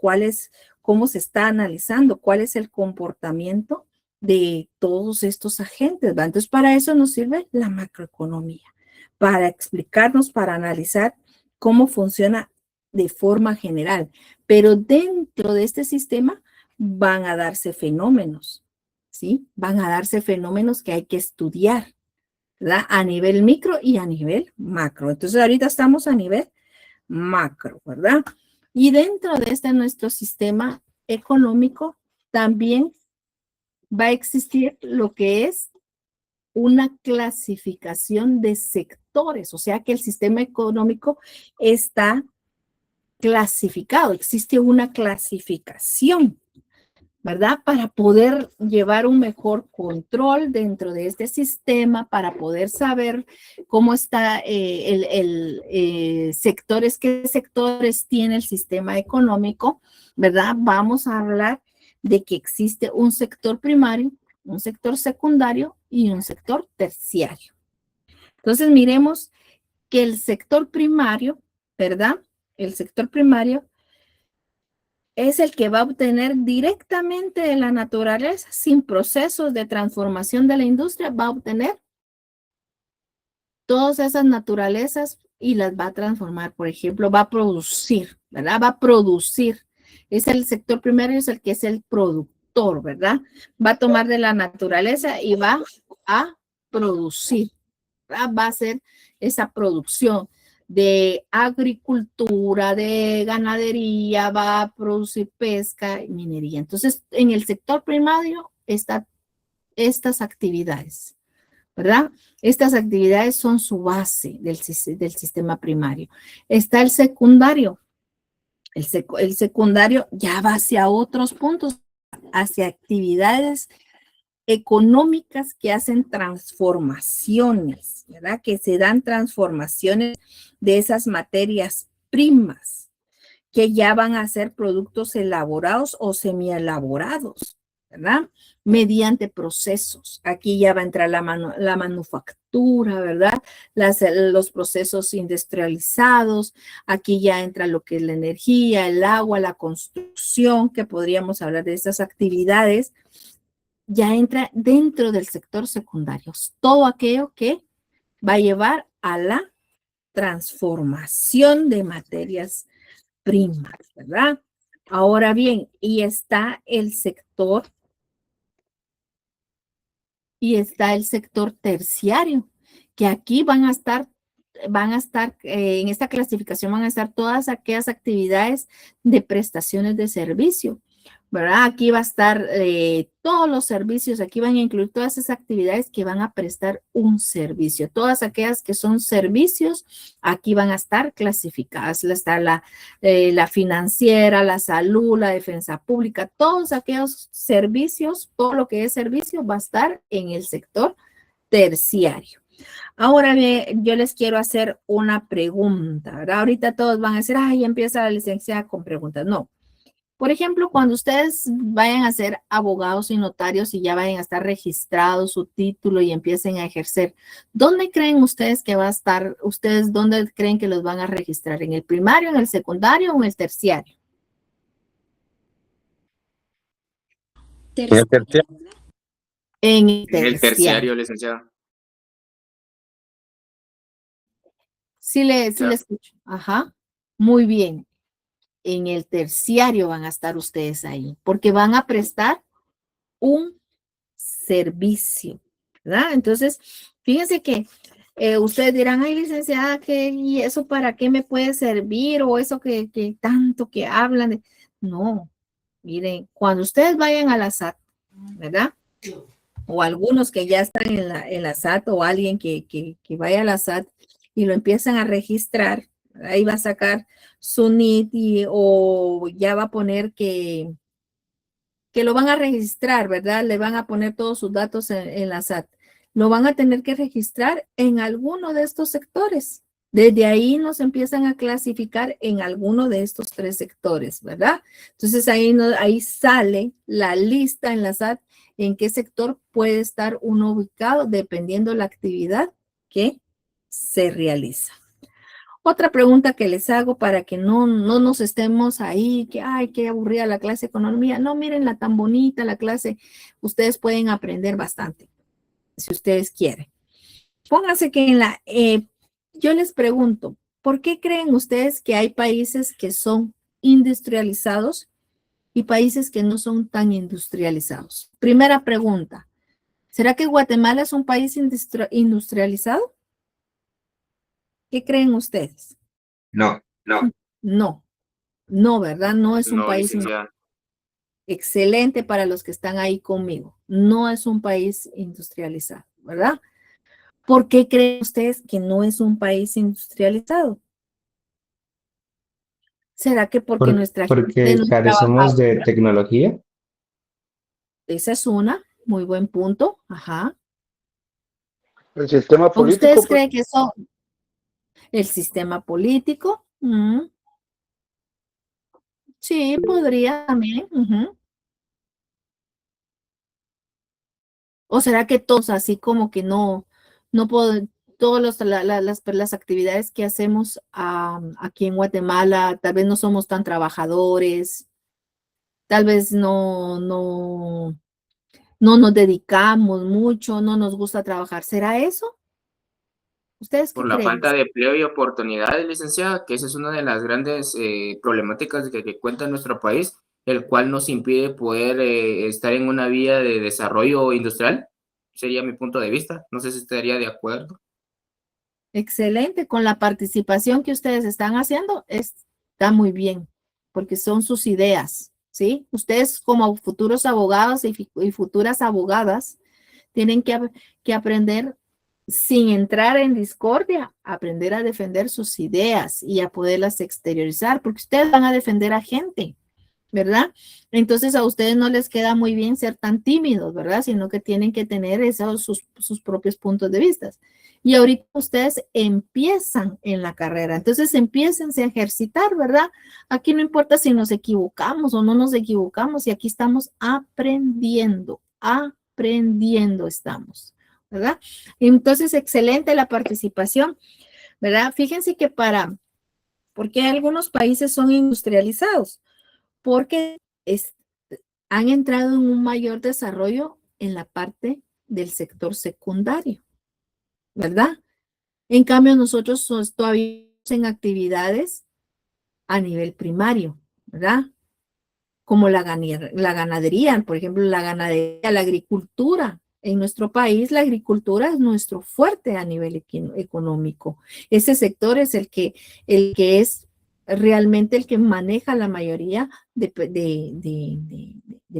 cómo se está analizando, cuál es el comportamiento de todos estos agentes, ¿va? Entonces, para eso nos sirve la macroeconomía, para explicarnos, para analizar cómo funciona de forma general. Pero dentro de este sistema van a darse fenómenos, ¿sí? Van a darse fenómenos que hay que estudiar, ¿verdad? A nivel micro y a nivel macro. Entonces, ahorita estamos a nivel macro, ¿verdad? Y dentro de nuestro sistema económico también va a existir lo que es una clasificación de sectores, o sea que el sistema económico está clasificado, existe una clasificación, ¿verdad? Para poder llevar un mejor control dentro de este sistema, para poder saber cómo está sectores, qué sectores tiene el sistema económico, ¿verdad? Vamos a hablar de que existe un sector primario, un sector secundario y un sector terciario. Entonces, miremos que el sector primario, ¿verdad? El sector primario es el que va a obtener directamente de la naturaleza, sin procesos de transformación de la industria, va a obtener todas esas naturalezas y las va a transformar. Por ejemplo, va a producir, ¿verdad? Va a producir. Es el sector primario, es el que es el productor, ¿verdad? Va a tomar de la naturaleza y va a producir, ¿verdad? Va a hacer esa producción de agricultura, de ganadería, va a producir pesca y minería. Entonces, en el sector primario están estas actividades, ¿verdad? Estas actividades son su base del sistema primario. Está el secundario. El secundario ya va hacia otros puntos, hacia actividades económicas que hacen transformaciones, ¿verdad? Que se dan transformaciones de esas materias primas que ya van a ser productos elaborados o semielaborados, ¿verdad? Mediante procesos. Aquí ya va a entrar la manufactura, ¿verdad? Los procesos industrializados. Aquí ya entra lo que es la energía, el agua, la construcción, que podríamos hablar de esas actividades. Ya entra dentro del sector secundario. Todo aquello que va a llevar a la transformación de materias primas, ¿verdad? Ahora bien, y está el sector terciario, que aquí van a estar en esta clasificación van a estar todas aquellas actividades de prestaciones de servicio, ¿verdad? Aquí va a estar todos los servicios, aquí van a incluir todas esas actividades que van a prestar un servicio. Todas aquellas que son servicios, aquí van a estar clasificadas. Está la financiera, la salud, la defensa pública, todos aquellos servicios, todo lo que es servicio va a estar en el sector terciario. Ahora bien, yo les quiero hacer una pregunta, ¿verdad? Ahorita todos van a decir, ay, empieza la licenciada con preguntas. No. Por ejemplo, cuando ustedes vayan a ser abogados y notarios y ya vayan a estar registrados su título y empiecen a ejercer, ¿dónde creen ustedes que va a estar, ustedes dónde creen que los van a registrar? ¿En el primario, en el secundario o en el terciario? En el terciario. En el En el terciario, terciario. licenciada. Sí le escucho. Ajá. Muy bien. En el terciario van a estar ustedes ahí, porque van a prestar un servicio, ¿verdad? Entonces, fíjense que ustedes dirán, ay, licenciada, ¿y eso para qué me puede servir? O eso que tanto que hablan. No, miren, cuando ustedes vayan a la SAT, ¿verdad? O algunos que ya están en la SAT o alguien que vaya a la SAT y lo empiezan a registrar, ahí va a sacar su NIT o ya va a poner que lo van a registrar, ¿verdad? Le van a poner todos sus datos en la SAT. Lo van a tener que registrar en alguno de estos sectores. Desde ahí nos empiezan a clasificar en alguno de estos tres sectores, ¿verdad? Entonces ahí sale la lista en la SAT en qué sector puede estar uno ubicado dependiendo la actividad que se realiza. Otra pregunta que les hago para que no nos estemos ahí, que ay, qué aburrida la clase de economía. No, miren la tan bonita la clase. Ustedes pueden aprender bastante, si ustedes quieren. Pónganse que yo les pregunto, ¿por qué creen ustedes que hay países que son industrializados y países que no son tan industrializados? Primera pregunta, ¿será que Guatemala es un país industrializado? ¿Qué creen ustedes? No. No. No, ¿verdad? No es un No, país licenciada. excelente para los que están ahí conmigo. No es un país industrializado. ¿verdad? ¿Por qué creen ustedes que no es un país industrializado? ¿Será que porque nuestra gente Porque no carecemos trabaja? de tecnología. Esa es una, muy buen punto. Ajá. El sistema ¿O político, ustedes pues, creen que eso, el sistema político? Sí, podría también. ¿O será que todos así como que no puedo, todas las actividades que hacemos aquí en Guatemala, tal vez no somos tan trabajadores, tal vez no nos dedicamos mucho, no nos gusta trabajar? ¿Será eso? ¿Ustedes qué Por la creen? falta de empleo y oportunidades, licenciada, que esa es una de las grandes problemáticas que cuenta nuestro país, el cual nos impide poder estar en una vía de desarrollo industrial. Sería mi punto de vista. No sé si estaría de acuerdo. Excelente, con la participación que ustedes están haciendo, está muy bien, porque son sus ideas, ¿sí? Ustedes como futuros abogados y futuras abogadas tienen que aprender sin entrar en discordia, aprender a defender sus ideas y a poderlas exteriorizar, porque ustedes van a defender a gente, ¿verdad? Entonces a ustedes no les queda muy bien ser tan tímidos, ¿verdad? Sino que tienen que tener sus propios puntos de vista. Y ahorita ustedes empiezan en la carrera, entonces empiécense a ejercitar, ¿verdad? Aquí no importa si nos equivocamos o no nos equivocamos, y aquí estamos aprendiendo estamos, ¿verdad? Entonces, excelente la participación, ¿verdad? Fíjense que porque algunos países son industrializados, porque han entrado en un mayor desarrollo en la parte del sector secundario, ¿verdad? En cambio, nosotros todavía en actividades a nivel primario, ¿verdad? Como la ganadería, por ejemplo, la ganadería, la agricultura. En nuestro país, la agricultura es nuestro fuerte a nivel económico. Ese sector es el que es realmente el que maneja la mayoría de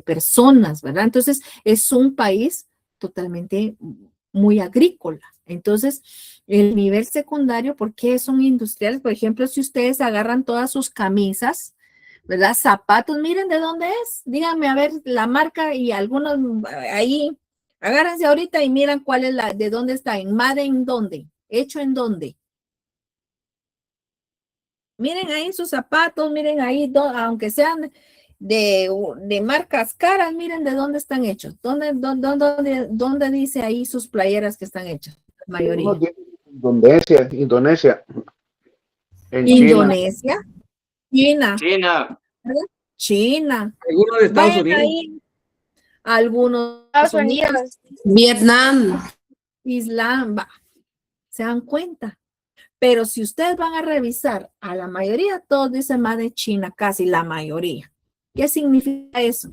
personas, ¿verdad? Entonces, es un país totalmente muy agrícola. Entonces, el nivel secundario, ¿por qué son industriales? Por ejemplo, si ustedes agarran todas sus camisas, ¿verdad? Zapatos, miren de dónde es. Díganme a ver la marca y algunos ahí, agárrense ahorita y miran cuál es de dónde está, en Made en dónde, hecho en dónde. Miren ahí sus zapatos, miren ahí, aunque sean de marcas caras, miren de dónde están hechos. ¿Dónde dice ahí sus playeras que están hechas? La mayoría. Indonesia, en China. Indonesia, China, China. ¿verdad? China. Algunos de Estados Vayan Unidos. ahí, algunos Estados Unidos, Unidos. Vietnam. Islam, se dan cuenta. Pero si ustedes van a revisar, a la mayoría, todos dicen más de China, casi la mayoría. ¿Qué significa eso?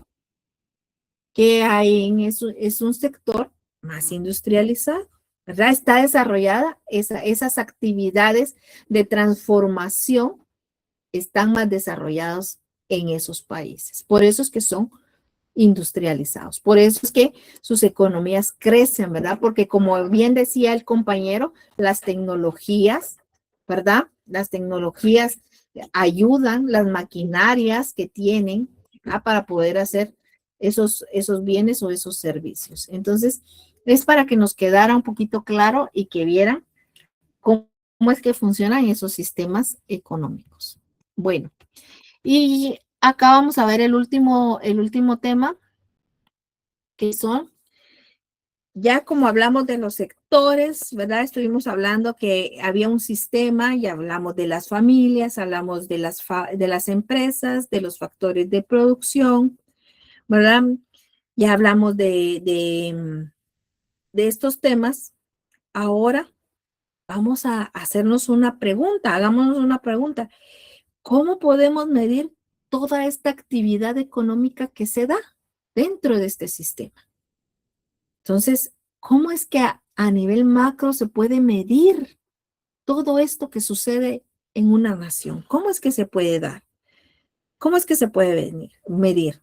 Que hay en eso, es un sector más industrializado, ¿verdad? Está desarrollada, esas actividades de transformación están más desarrollados en esos países. Por eso es que son industrializados. Por eso es que sus economías crecen, ¿verdad? Porque como bien decía el compañero, las tecnologías, ¿verdad? Las tecnologías ayudan, las maquinarias que tienen, ¿verdad? Para poder hacer esos bienes o esos servicios. Entonces, es para que nos quedara un poquito claro y que vieran cómo es que funcionan esos sistemas económicos. Bueno, y acá vamos a ver el último tema, que son, ya como hablamos de los sectores, ¿verdad? Estuvimos hablando que había un sistema y hablamos de las familias, hablamos de las empresas, de los factores de producción, ¿verdad? Ya hablamos de estos temas. Ahora vamos a hacernos una pregunta, hagámonos una pregunta. ¿Cómo podemos medir toda esta actividad económica que se da dentro de este sistema? Entonces, ¿cómo es que a nivel macro se puede medir todo esto que sucede en una nación? ¿Cómo es que se puede dar? ¿Cómo es que se puede medir?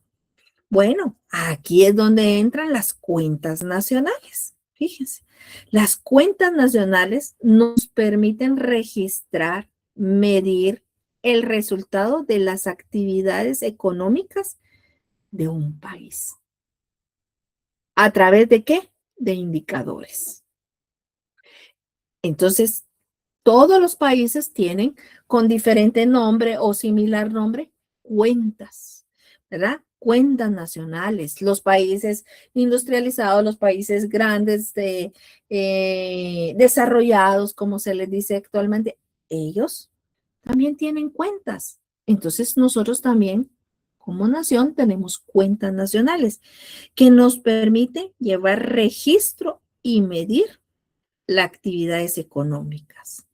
Bueno, aquí es donde entran las cuentas nacionales. Fíjense, las cuentas nacionales nos permiten registrar, medir el resultado de las actividades económicas de un país. ¿A través de qué? De indicadores. Entonces, todos los países tienen con diferente nombre o similar nombre cuentas, ¿verdad? Cuentas nacionales. Los países industrializados, los países grandes, desarrollados, como se les dice actualmente, ellos también tienen cuentas. Entonces, nosotros también, como nación, tenemos cuentas nacionales que nos permiten llevar registro y medir las actividades económicas,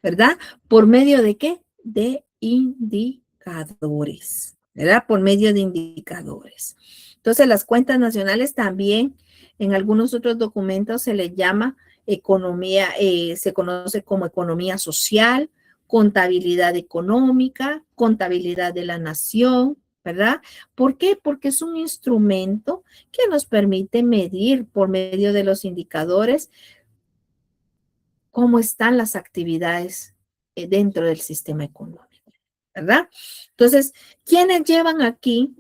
¿verdad? ¿Por medio de qué? De indicadores, ¿verdad? Por medio de indicadores. Entonces, las cuentas nacionales también, en algunos otros documentos se les llama economía, se conoce como economía social, contabilidad económica, contabilidad de la nación, ¿verdad? ¿Por qué? Porque es un instrumento que nos permite medir por medio de los indicadores cómo están las actividades dentro del sistema económico, ¿verdad? Entonces, ¿quiénes llevan aquí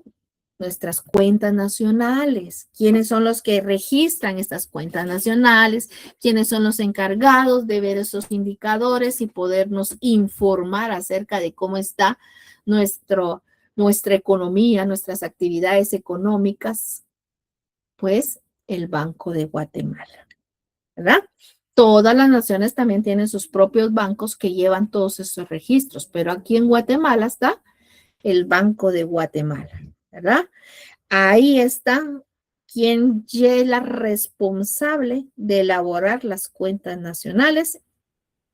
nuestras cuentas nacionales? ¿Quiénes son los que registran estas cuentas nacionales? ¿Quiénes son los encargados de ver esos indicadores y podernos informar acerca de cómo está nuestra economía, nuestras actividades económicas? Pues el Banco de Guatemala, ¿verdad? Todas las naciones también tienen sus propios bancos que llevan todos esos registros, pero aquí en Guatemala está el Banco de Guatemala, ¿verdad? Ahí está quien es la responsable de elaborar las cuentas nacionales,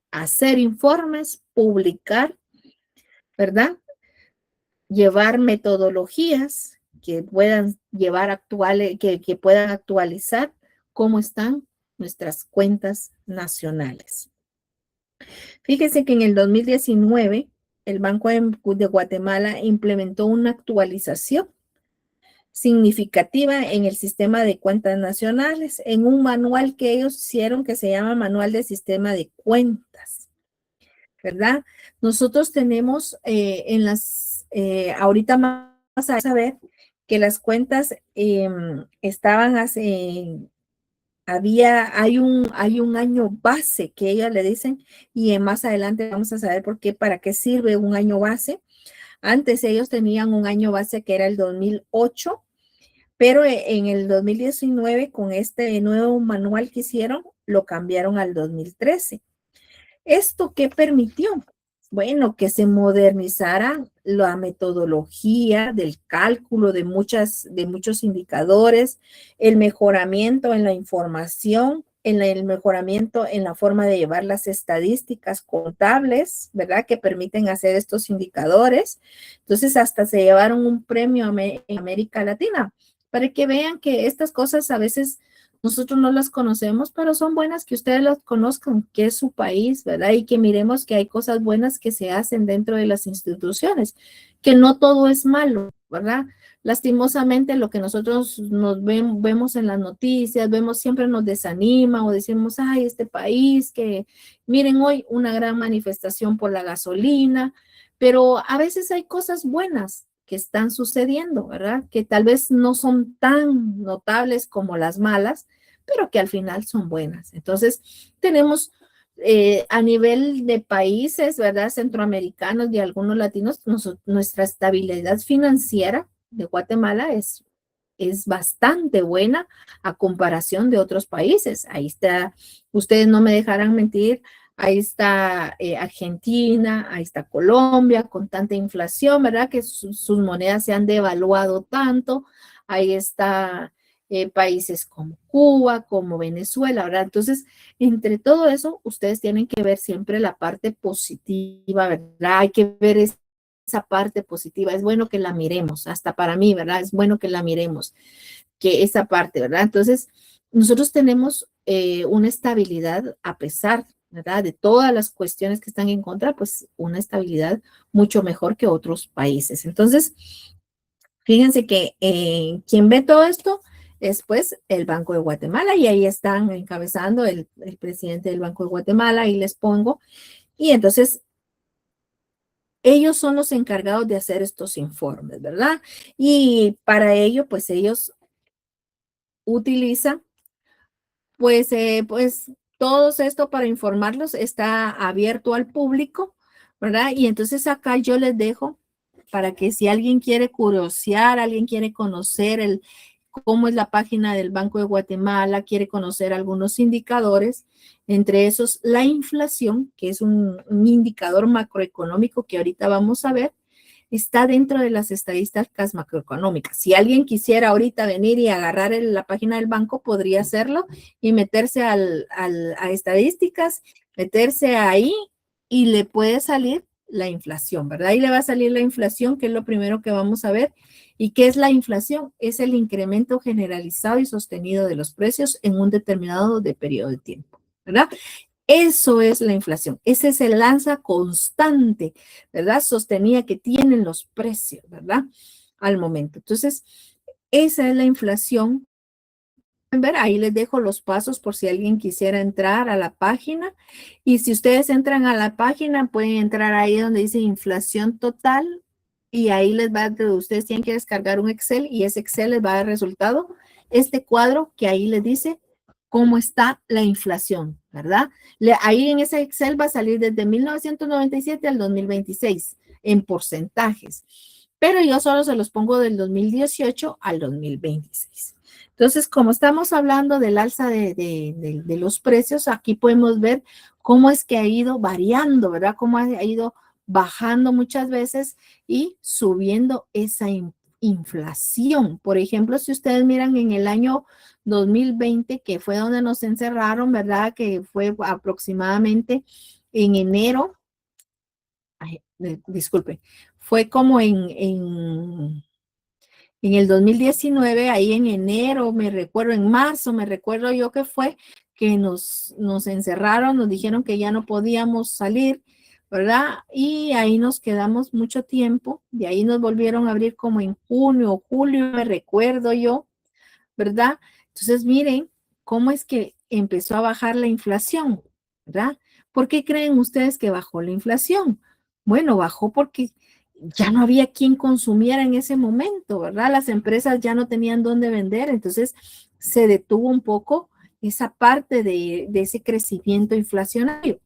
hacer informes, publicar, ¿verdad? Llevar metodologías que puedan que puedan actualizar cómo están nuestras cuentas nacionales. Fíjense que en el 2019 el Banco de Guatemala implementó una actualización significativa en el sistema de cuentas nacionales, en un manual que ellos hicieron que se llama Manual de Sistema de Cuentas, ¿verdad? Nosotros tenemos ahorita más a saber que las cuentas estaban hay un año base que ellas le dicen, y más adelante vamos a saber para qué sirve un año base. Antes ellos tenían un año base que era el 2008, pero en el 2019 con este nuevo manual que hicieron, lo cambiaron al 2013. ¿Esto qué permitió? Bueno, que se modernizara la metodología del cálculo de muchos indicadores, el mejoramiento en la información, el mejoramiento en la forma de llevar las estadísticas contables, ¿verdad? Que permiten hacer estos indicadores. Entonces, hasta se llevaron un premio en América Latina para que vean que estas cosas a veces nosotros no las conocemos, pero son buenas que ustedes las conozcan, que es su país, ¿verdad? Y que miremos que hay cosas buenas que se hacen dentro de las instituciones, que no todo es malo, ¿verdad? Lastimosamente lo que nosotros vemos en las noticias, siempre nos desanima o decimos, ay, este país que, miren hoy una gran manifestación por la gasolina, pero a veces hay cosas buenas que están sucediendo, ¿verdad? Que tal vez no son tan notables como las malas, pero que al final son buenas. Entonces, tenemos a nivel de países, ¿verdad? Centroamericanos y algunos latinos, nuestra estabilidad financiera de Guatemala es bastante buena a comparación de otros países. Ahí está, ustedes no me dejarán mentir, ahí está Argentina, ahí está Colombia, con tanta inflación, ¿verdad? Que sus monedas se han devaluado tanto. Ahí está países como Cuba, como Venezuela, ¿verdad? Entonces, entre todo eso, ustedes tienen que ver siempre la parte positiva, ¿verdad? Hay que ver esa parte positiva. Es bueno que la miremos, hasta para mí, ¿verdad? Es bueno que la miremos, que esa parte, ¿verdad? Entonces, nosotros tenemos una estabilidad a pesar, ¿verdad? De todas las cuestiones que están en contra, pues una estabilidad mucho mejor que otros países. Entonces, fíjense que quien ve todo esto después el Banco de Guatemala, y ahí están encabezando el presidente del Banco de Guatemala, y les pongo, y entonces ellos son los encargados de hacer estos informes, ¿verdad? Y para ello, pues ellos utilizan, pues todo esto para informarlos está abierto al público, ¿verdad? Y entonces acá yo les dejo para que si alguien quiere curiosear, alguien quiere conocer cómo es la página del Banco de Guatemala, quiere conocer algunos indicadores, entre esos la inflación, que es un indicador macroeconómico que ahorita vamos a ver, está dentro de las estadísticas macroeconómicas. Si alguien quisiera ahorita venir y agarrar la página del banco, podría hacerlo y meterse a estadísticas, meterse ahí y le puede salir la inflación, ¿verdad? Ahí le va a salir la inflación, que es lo primero que vamos a ver. ¿Y qué es la inflación? Es el incremento generalizado y sostenido de los precios en un determinado periodo de tiempo, ¿verdad? Eso es la inflación. Ese es el alza constante, ¿verdad? Sostenida que tienen los precios, ¿verdad? Al momento. Entonces, esa es la inflación. Ver, ahí les dejo los pasos por si alguien quisiera entrar a la página. Y si ustedes entran a la página, pueden entrar ahí donde dice inflación total. Y ahí les va, ustedes tienen que descargar un Excel y ese Excel les va a dar resultado. Este cuadro que ahí les dice cómo está la inflación, ¿verdad? Ahí en ese Excel va a salir desde 1997 al 2026 en porcentajes. Pero yo solo se los pongo del 2018 al 2026. Entonces, como estamos hablando del alza de los precios, aquí podemos ver cómo es que ha ido variando, ¿verdad? Cómo ha ido bajando muchas veces y subiendo esa inflación. Por ejemplo, si ustedes miran en el año 2020, que fue donde nos encerraron, ¿verdad? Que fue aproximadamente en enero, disculpe, fue como en el 2019, ahí en enero, me recuerdo, en marzo, me recuerdo yo que fue que nos encerraron, nos dijeron que ya no podíamos salir, ¿verdad? Y ahí nos quedamos mucho tiempo, de ahí nos volvieron a abrir como en junio o julio, me recuerdo yo, ¿verdad? Entonces, miren cómo es que empezó a bajar la inflación, ¿verdad? ¿Por qué creen ustedes que bajó la inflación? Bueno, bajó porque ya no había quien consumiera en ese momento, ¿verdad? Las empresas ya no tenían dónde vender, entonces se detuvo un poco esa parte de ese crecimiento inflacionario.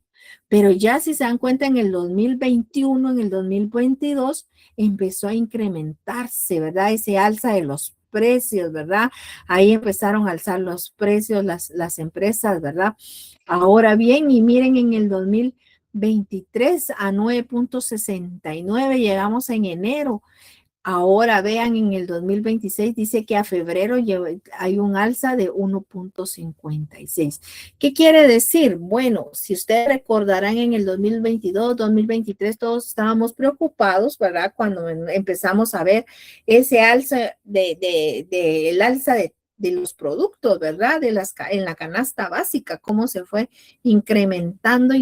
Pero ya si se dan cuenta, en el 2021, en el 2022, empezó a incrementarse, ¿verdad? Ese alza de los precios, ¿verdad? Ahí empezaron a alzar los precios las empresas, ¿verdad? Ahora bien, y miren, en el 2023 a 9.69 llegamos en enero. Ahora vean, en el 2026 dice que a febrero hay un alza de 1.56. ¿Qué quiere decir? Bueno, si ustedes recordarán, en el 2022, 2023, todos estábamos preocupados, ¿verdad? Cuando empezamos a ver ese alza el alza de los productos, ¿verdad? En la canasta básica, cómo se fue incrementando.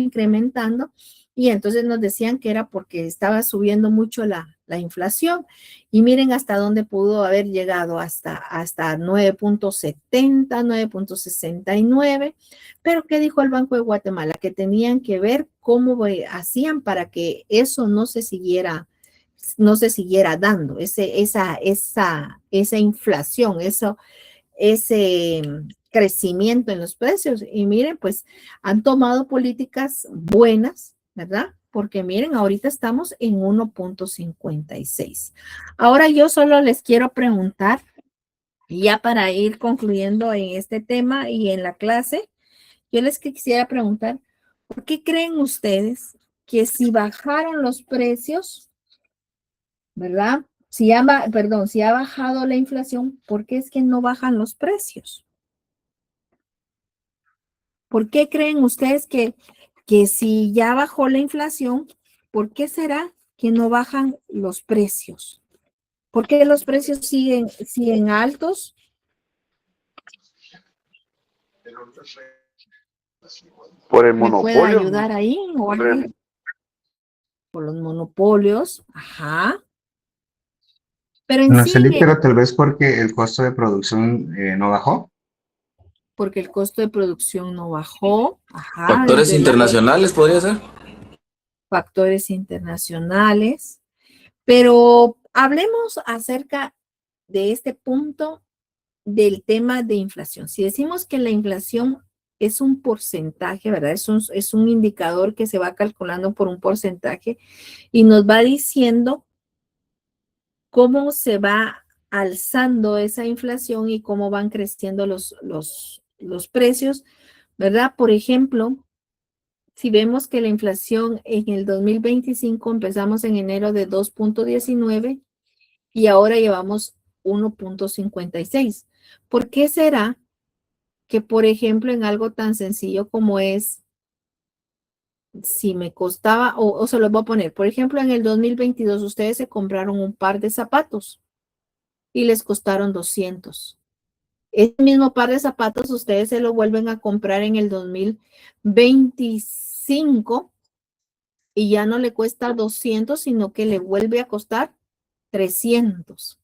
Y entonces nos decían que era porque estaba subiendo mucho la inflación. Y miren hasta dónde pudo haber llegado, hasta 9.70, 9.69. Pero ¿qué dijo el Banco de Guatemala? Que tenían que ver cómo hacían para que eso no se siguiera dando, esa inflación, ese crecimiento en los precios. Y miren, pues han tomado políticas buenas, ¿verdad? Porque miren, ahorita estamos en 1.56. Ahora yo solo les quiero preguntar, ya para ir concluyendo en este tema y en la clase, yo les quisiera preguntar, ¿por qué creen ustedes que si bajaron los precios, ¿verdad? Si ha bajado la inflación, ¿por qué es que no bajan los precios? ¿Por qué creen ustedes que si ya bajó la inflación, por qué será que no bajan los precios? ¿Por qué los precios siguen altos? Por el ¿Me puede monopolio. ayudar ahí? Por los monopolios, ajá. Pero en No sí, sé, pero tal vez porque el costo de producción no bajó. porque el costo de producción no bajó, ajá, Factores desde luego, internacionales podría ser. factores internacionales, pero hablemos acerca de este punto del tema de inflación. Si decimos que la inflación es un porcentaje, ¿verdad? Es un indicador que se va calculando por un porcentaje y nos va diciendo cómo se va alzando esa inflación y cómo van creciendo los precios, ¿verdad? Por ejemplo, si vemos que la inflación en el 2025 empezamos en enero de 2.19 y ahora llevamos 1.56. ¿Por qué será que, por ejemplo, en algo tan sencillo como es, si me costaba, o se los voy a poner, por ejemplo, en el 2022 ustedes se compraron un par de zapatos y les costaron 200. Ese mismo par de zapatos ustedes se lo vuelven a comprar en el 2025 y ya no le cuesta 200, sino que le vuelve a costar 300.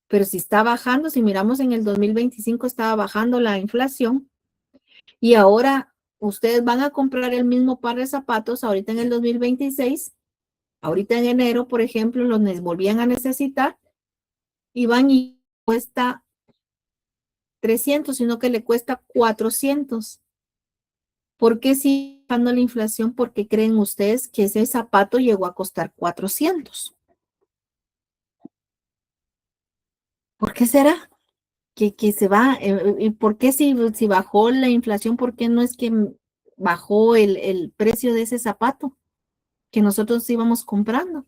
Pero si está bajando, si miramos en el 2025 estaba bajando la inflación y ahora ustedes van a comprar el mismo par de zapatos ahorita en el 2026, ahorita en enero, por ejemplo, los volvían a necesitar y van y cuesta 300, sino que le cuesta 400. ¿Por qué sigue bajando la inflación? Porque creen ustedes que ese zapato llegó a costar 400. ¿Por qué será? Que se va, ¿y por qué si bajó la inflación, por qué no es que bajó el precio de ese zapato que nosotros íbamos comprando?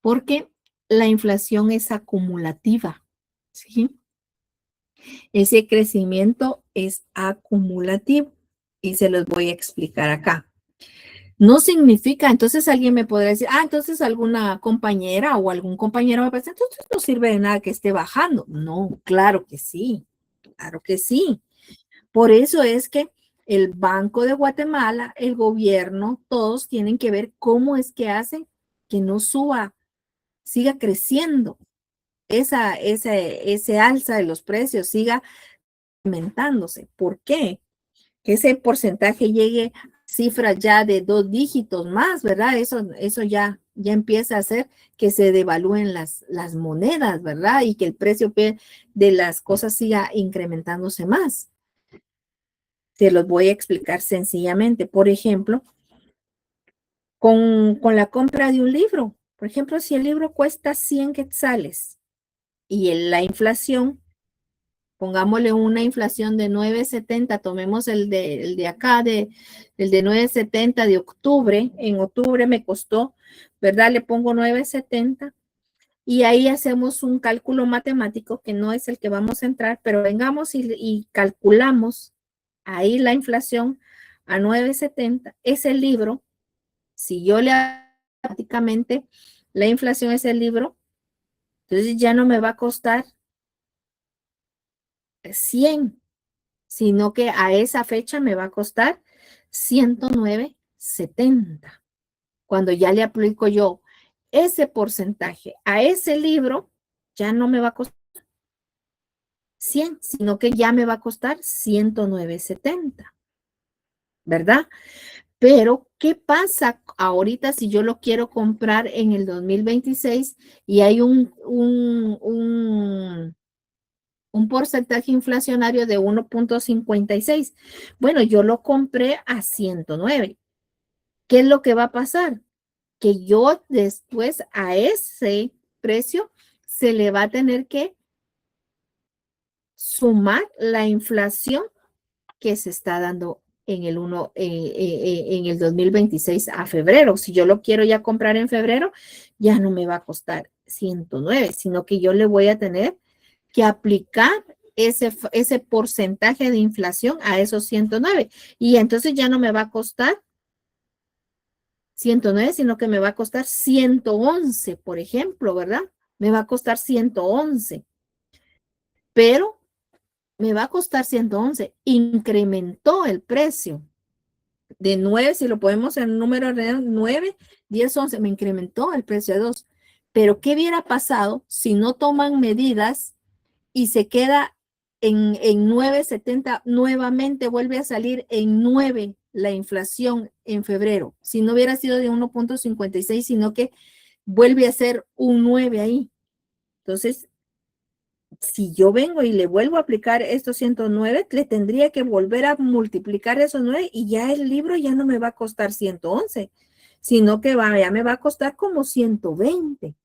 Porque la inflación es acumulativa, ¿sí? Ese crecimiento es acumulativo y se los voy a explicar acá. No significa, entonces alguien me podrá decir, entonces alguna compañera o algún compañero me parece, entonces no sirve de nada que esté bajando. No, claro que sí, claro que sí. Por eso es que el Banco de Guatemala, el gobierno, todos tienen que ver cómo es que hacen que no suba, siga creciendo ese alza de los precios, siga aumentándose. ¿Por qué? Que ese porcentaje llegue a cifras ya de 2 dígitos más, ¿verdad? Eso ya empieza a hacer que se devalúen las monedas, ¿verdad? Y que el precio de las cosas siga incrementándose más. Se los voy a explicar sencillamente. Por ejemplo, con la compra de un libro. Por ejemplo, si el libro cuesta 100 quetzales y la inflación, pongámosle una inflación de 9.70, tomemos el de acá, el de 9.70 de octubre. En octubre me costó, ¿verdad? Le pongo 9.70 y ahí hacemos un cálculo matemático que no es el que vamos a entrar, pero vengamos y calculamos ahí la inflación a 9.70. Ese libro, si yo le hago prácticamente la inflación es el libro, entonces ya no me va a costar 100, sino que a esa fecha me va a costar 109.70. Cuando ya le aplico yo ese porcentaje a ese libro, ya no me va a costar 100, sino que ya me va a costar 109.70, ¿verdad? Pero, ¿qué pasa ahorita si yo lo quiero comprar en el 2026 y hay un porcentaje inflacionario de 1.56? Bueno, yo lo compré a 109. ¿Qué es lo que va a pasar? Que yo después a ese precio se le va a tener que sumar la inflación que se está dando en el 2026 a febrero. Si yo lo quiero ya comprar en febrero, ya no me va a costar 109, sino que yo le voy a tener que aplicar ese porcentaje de inflación a esos 109. Y entonces ya no me va a costar 109, sino que me va a costar 111, por ejemplo, ¿verdad? Me va a costar 111, pero me va a costar 111. Incrementó el precio, De 9, si lo podemos en número real, 9, 10, 11, me incrementó el precio de 2. Pero, ¿qué hubiera pasado si no toman medidas y se queda en 9.70, nuevamente vuelve a salir en 9 la inflación en febrero? Si no hubiera sido de 1.56, sino que vuelve a ser un 9 ahí. Entonces, si yo vengo y le vuelvo a aplicar estos 109, le tendría que volver a multiplicar esos 9 y ya el libro ya no me va a costar 111, sino que ya me va a costar como 120.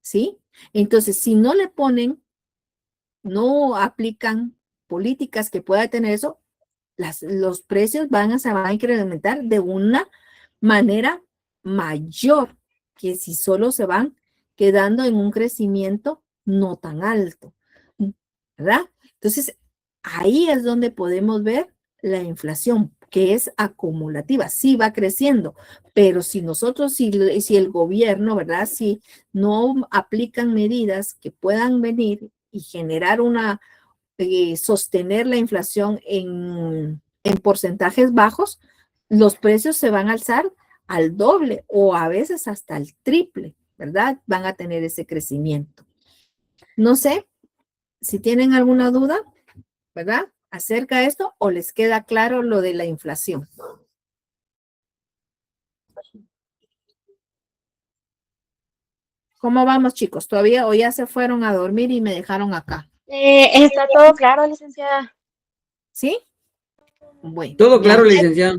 ¿Sí? Entonces, si no le ponen, no aplican políticas que pueda tener eso, los precios se van a incrementar de una manera mayor que si solo se van quedando en un crecimiento no tan alto, ¿verdad? Entonces, ahí es donde podemos ver la inflación, que es acumulativa, sí va creciendo, pero si nosotros, si el gobierno, ¿verdad? Si no aplican medidas que puedan venir y generar sostener la inflación en porcentajes bajos, los precios se van a alzar al doble o a veces hasta el triple, ¿verdad? Van a tener ese crecimiento. No sé si tienen alguna duda, ¿verdad? Acerca de esto o les queda claro lo de la inflación. ¿Cómo vamos, chicos? ¿Todavía o ya se fueron a dormir y me dejaron acá? Está todo claro, licenciada. ¿Sí? Bueno. Todo claro, licenciado.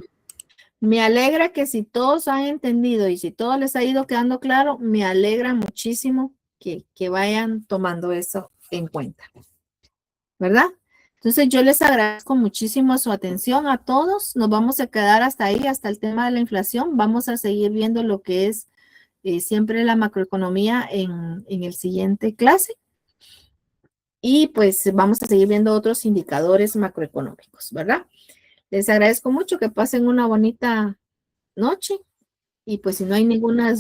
Me alegra que si todos han entendido y si todo les ha ido quedando claro, me alegra muchísimo que vayan tomando eso en cuenta, ¿verdad? Entonces yo les agradezco muchísimo su atención a todos. Nos vamos a quedar hasta ahí, hasta el tema de la inflación. Vamos a seguir viendo lo que es siempre la macroeconomía en el siguiente clase. Y pues vamos a seguir viendo otros indicadores macroeconómicos, ¿verdad? Les agradezco mucho, que pasen una bonita noche y pues si no hay ninguna